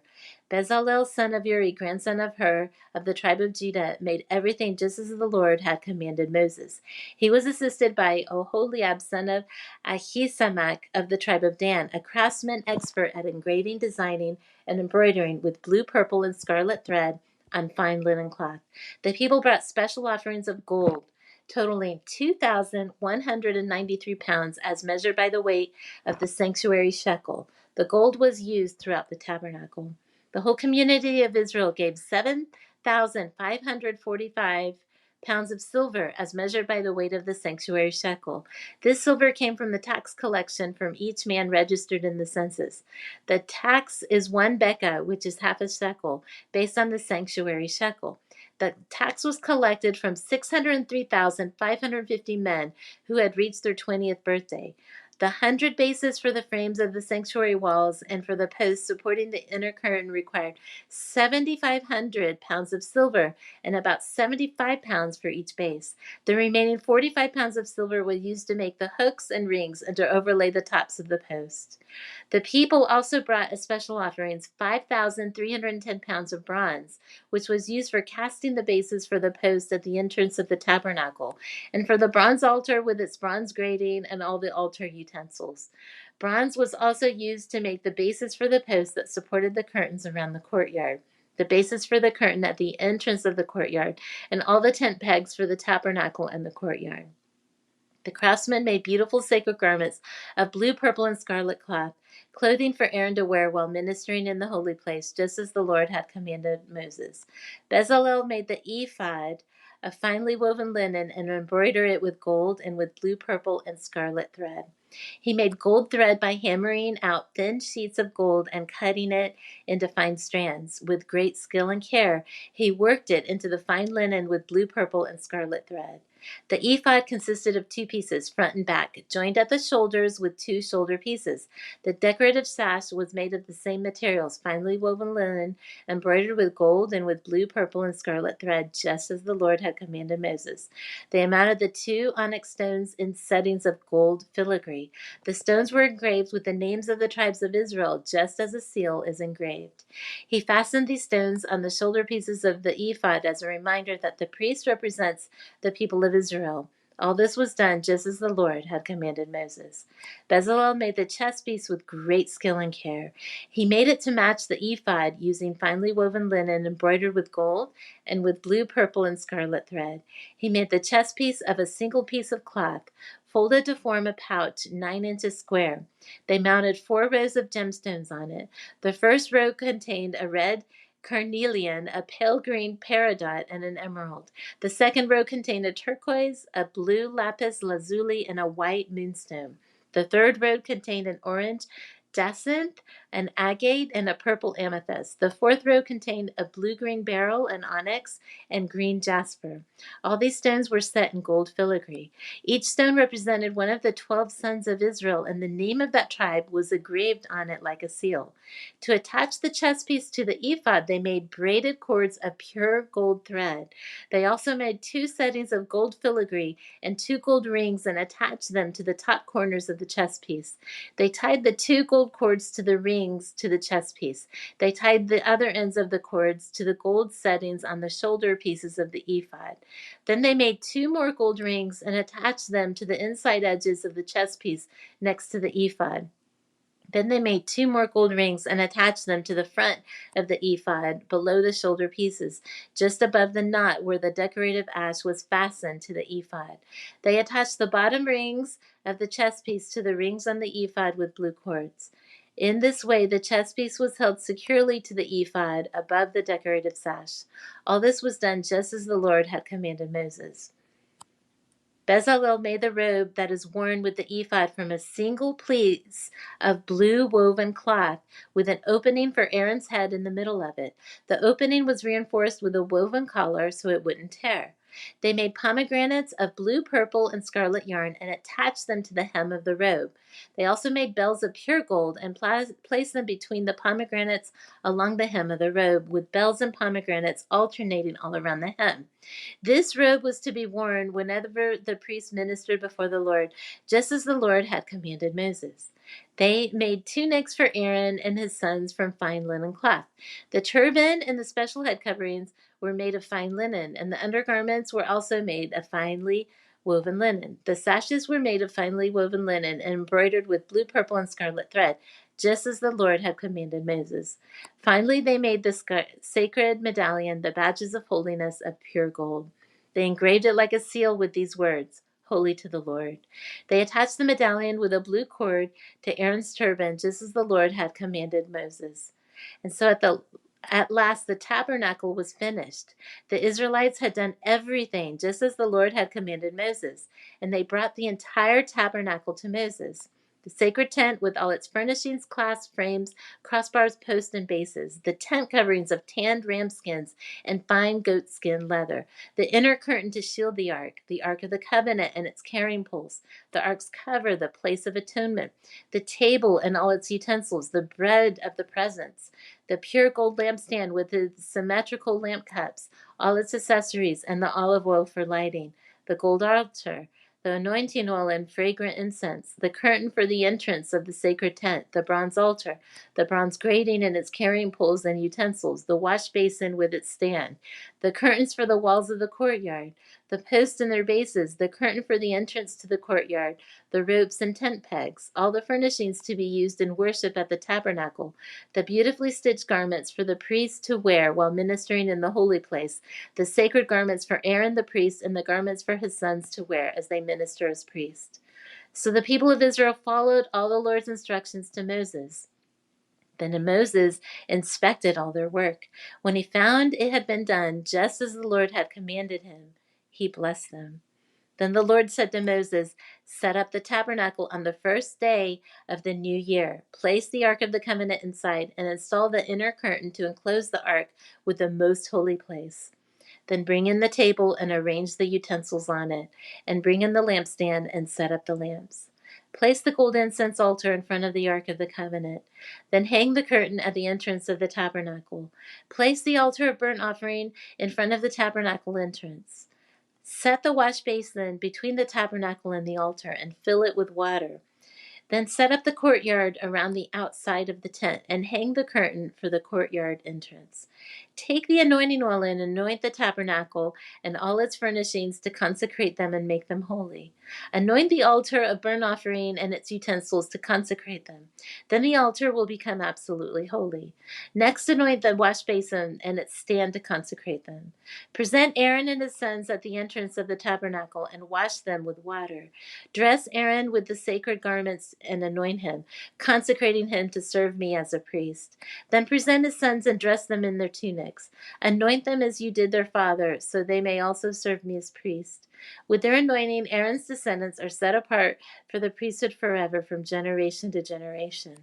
Bezalel, son of Uri, grandson of Hur, of the tribe of Judah, made everything just as the Lord had commanded Moses. He was assisted by Oholiab, son of Ahisamach, of the tribe of Dan, a craftsman expert at engraving, designing, and embroidering with blue, purple, and scarlet thread on fine linen cloth. The people brought special offerings of gold, totaling 2,193 pounds, as measured by the weight of the sanctuary shekel. The gold was used throughout the tabernacle. The whole community of Israel gave 7,545 pounds of silver, as measured by the weight of the sanctuary shekel. This silver came from the tax collection from each man registered in the census. The tax is 1 bekah, which is half a shekel, based on the sanctuary shekel. The tax was collected from 603,550 men who had reached their 20th birthday. The 100 bases for the frames of the sanctuary walls and for the posts supporting the inner curtain required 7,500 pounds of silver and about 75 pounds for each base. The remaining 45 pounds of silver was used to make the hooks and rings and to overlay the tops of the post. The people also brought as special offerings 5,310 pounds of bronze, which was used for casting the bases for the posts at the entrance of the tabernacle, and for the bronze altar with its bronze grating and all the altar utensils. Bronze was also used to make the bases for the posts that supported the curtains around the courtyard, the bases for the curtain at the entrance of the courtyard, and all the tent pegs for the tabernacle and the courtyard. The craftsmen made beautiful sacred garments of blue, purple, and scarlet cloth, clothing for Aaron to wear while ministering in the holy place, just as the Lord had commanded Moses. Bezalel made the ephod of finely woven linen and embroidered it with gold and with blue, purple, and scarlet thread. He made gold thread by hammering out thin sheets of gold and cutting it into fine strands. With great skill and care, he worked it into the fine linen with blue, purple, and scarlet thread. The ephod consisted of 2 pieces, front and back, joined at the shoulders with 2 shoulder pieces. The decorative sash was made of the same materials, finely woven linen, embroidered with gold and with blue, purple, and scarlet thread, just as the Lord had commanded Moses. They mounted the 2 onyx stones in settings of gold filigree. The stones were engraved with the names of the tribes of Israel, just as a seal is engraved. He fastened these stones on the shoulder pieces of the ephod as a reminder that the priest represents the people of Israel. All this was done just as the Lord had commanded Moses. Bezalel made the chest piece with great skill and care. He made it to match the ephod using finely woven linen embroidered with gold and with blue, purple, and scarlet thread. He made the chest piece of a single piece of cloth, folded to form a pouch 9 inches square. They mounted 4 rows of gemstones on it. The first row contained a red carnelian, a pale green peridot, and an emerald. The second row contained a turquoise, a blue lapis lazuli, and a white moonstone. The third row contained an orange jacinth, an agate, and a purple amethyst. The fourth row contained a blue-green beryl, an onyx, and green jasper. All these stones were set in gold filigree. Each stone represented one of the 12 sons of Israel, and the name of that tribe was engraved on it like a seal. To attach the chest piece to the ephod, they made braided cords of pure gold thread. They also made 2 settings of gold filigree and 2 gold rings and attached them to the top corners of the chest piece. They tied the 2 gold cords to the rings to the chest piece. They tied the other ends of the cords to the gold settings on the shoulder pieces of the ephod. Then they made 2 more gold rings and attached them to the inside edges of the chest piece next to the ephod. Then they made 2 more gold rings and attached them to the front of the ephod below the shoulder pieces, just above the knot where the decorative ash was fastened to the ephod. They attached the bottom rings of the chest piece to the rings on the ephod with blue cords. In this way, the chest piece was held securely to the ephod above the decorative sash. All this was done just as the Lord had commanded Moses. Bezalel made the robe that is worn with the ephod from a single piece of blue woven cloth with an opening for Aaron's head in the middle of it. The opening was reinforced with a woven collar so it wouldn't tear. They made pomegranates of blue, purple, and scarlet yarn and attached them to the hem of the robe. They also made bells of pure gold and placed them between the pomegranates along the hem of the robe, with bells and pomegranates alternating all around the hem. This robe was to be worn whenever the priest ministered before the Lord, just as the Lord had commanded Moses. They made tunics for Aaron and his sons from fine linen cloth. The turban and the special head coverings were made of fine linen, and the undergarments were also made of finely woven linen. The sashes were made of finely woven linen and embroidered with blue, purple, and scarlet thread, just as the Lord had commanded Moses. Finally, they made the sacred medallion, the badges of holiness, of pure gold. They engraved it like a seal with these words, "Holy to the Lord." They attached the medallion with a blue cord to Aaron's turban, just as the Lord had commanded Moses. And so at last the tabernacle was finished. The Israelites had done everything just as the Lord had commanded Moses, and they brought the entire tabernacle to Moses. The sacred tent with all its furnishings, clasps, frames, crossbars, posts, and bases. The tent coverings of tanned ram skins and fine goat skin leather. The inner curtain to shield the Ark of the Covenant and its carrying poles. The Ark's cover, the place of atonement. The table and all its utensils. The bread of the presence. The pure gold lampstand with its symmetrical lamp cups, all its accessories, and the olive oil for lighting. The gold altar, the anointing oil and fragrant incense, the curtain for the entrance of the sacred tent, the bronze altar, the bronze grating and its carrying poles and utensils, the wash basin with its stand, the curtains for the walls of the courtyard, the posts and their bases, the curtain for the entrance to the courtyard, the ropes and tent pegs, all the furnishings to be used in worship at the tabernacle, the beautifully stitched garments for the priest to wear while ministering in the holy place, the sacred garments for Aaron the priest, and the garments for his sons to wear as they minister as priests. So the people of Israel followed all the Lord's instructions to Moses. Then Moses inspected all their work. When he found it had been done just as the Lord had commanded him, he blessed them. Then the Lord said to Moses, "Set up the tabernacle on the first day of the new year. Place the Ark of the Covenant inside and install the inner curtain to enclose the Ark with the most holy place. Then bring in the table and arrange the utensils on it, and bring in the lampstand and set up the lamps. Place the gold incense altar in front of the Ark of the Covenant. Then hang the curtain at the entrance of the tabernacle. Place the altar of burnt offering in front of the tabernacle entrance. Set the wash basin between the tabernacle and the altar and fill it with water. Then set up the courtyard around the outside of the tent and hang the curtain for the courtyard entrance. Take the anointing oil and anoint the tabernacle and all its furnishings to consecrate them and make them holy. Anoint the altar of burnt offering and its utensils to consecrate them. Then the altar will become absolutely holy. Next, anoint the wash basin and its stand to consecrate them. Present Aaron and his sons at the entrance of the tabernacle and wash them with water. Dress Aaron with the sacred garments and anoint him, consecrating him to serve me as a priest. Then present his sons and dress them in their tunics. Anoint them as you did their father, so they may also serve me as priests. With their anointing, Aaron's descendants are set apart for the priesthood forever from generation to generation.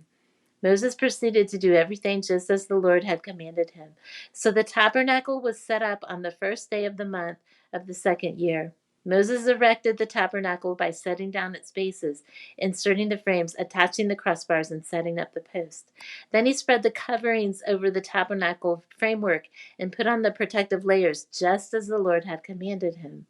Moses proceeded to do everything just as the Lord had commanded him. So the tabernacle was set up on the first day of the month of the second year. Moses erected the tabernacle by setting down its bases, inserting the frames, attaching the crossbars, and setting up the posts. Then he spread the coverings over the tabernacle framework and put on the protective layers, just as the Lord had commanded him.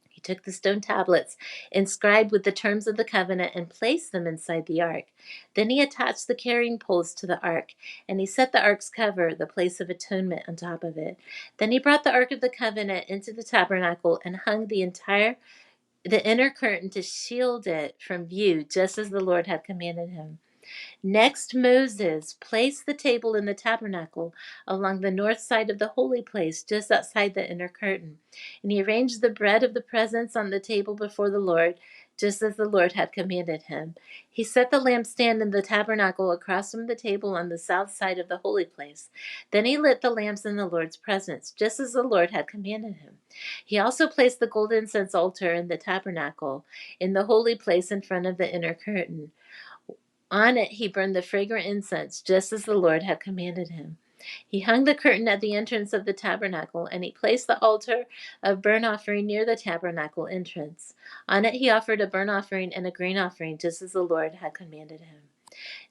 He took the stone tablets inscribed with the terms of the covenant and placed them inside the ark. Then he attached the carrying poles to the ark, and he set the ark's cover, the place of atonement, on top of it. Then he brought the ark of the covenant into the tabernacle and hung the inner curtain to shield it from view, just as the Lord had commanded him. Next, Moses placed the table in the tabernacle along the north side of the holy place, just outside the inner curtain. And he arranged the bread of the presence on the table before the Lord, just as the Lord had commanded him. He set the lampstand in the tabernacle across from the table on the south side of the holy place. Then he lit the lamps in the Lord's presence, just as the Lord had commanded him. He also placed the gold incense altar in the tabernacle, in the holy place in front of the inner curtain. On it he burned the fragrant incense, just as the Lord had commanded him. He hung the curtain at the entrance of the tabernacle, and he placed the altar of burnt offering near the tabernacle entrance. On it he offered a burnt offering and a grain offering, just as the Lord had commanded him.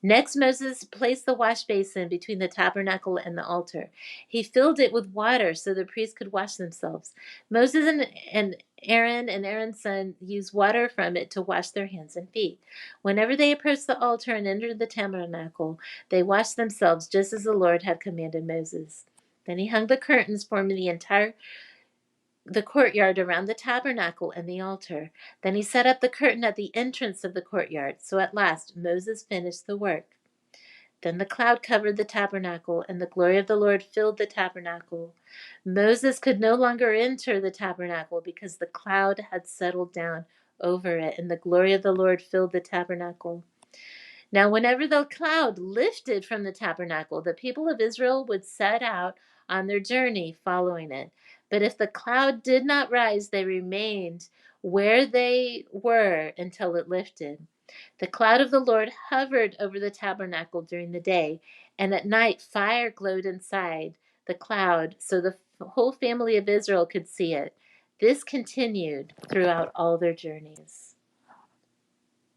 Next, Moses placed the wash basin between the tabernacle and the altar. He filled it with water so the priests could wash themselves. Moses and Aaron and Aaron's son used water from it to wash their hands and feet. Whenever they approached the altar and entered the tabernacle, they washed themselves just as the Lord had commanded Moses. Then he hung the curtains forming the courtyard around the tabernacle and the altar. Then he set up the curtain at the entrance of the courtyard. So at last Moses finished the work. Then the cloud covered the tabernacle, and the glory of the Lord filled the tabernacle. Moses could no longer enter the tabernacle because the cloud had settled down over it, and the glory of the Lord filled the tabernacle. Now, whenever the cloud lifted from the tabernacle, the people of Israel would set out on their journey following it. But if the cloud did not rise, they remained where they were until it lifted. The cloud of the Lord hovered over the tabernacle during the day, and at night fire glowed inside the cloud so the whole family of Israel could see it. This continued throughout all their journeys.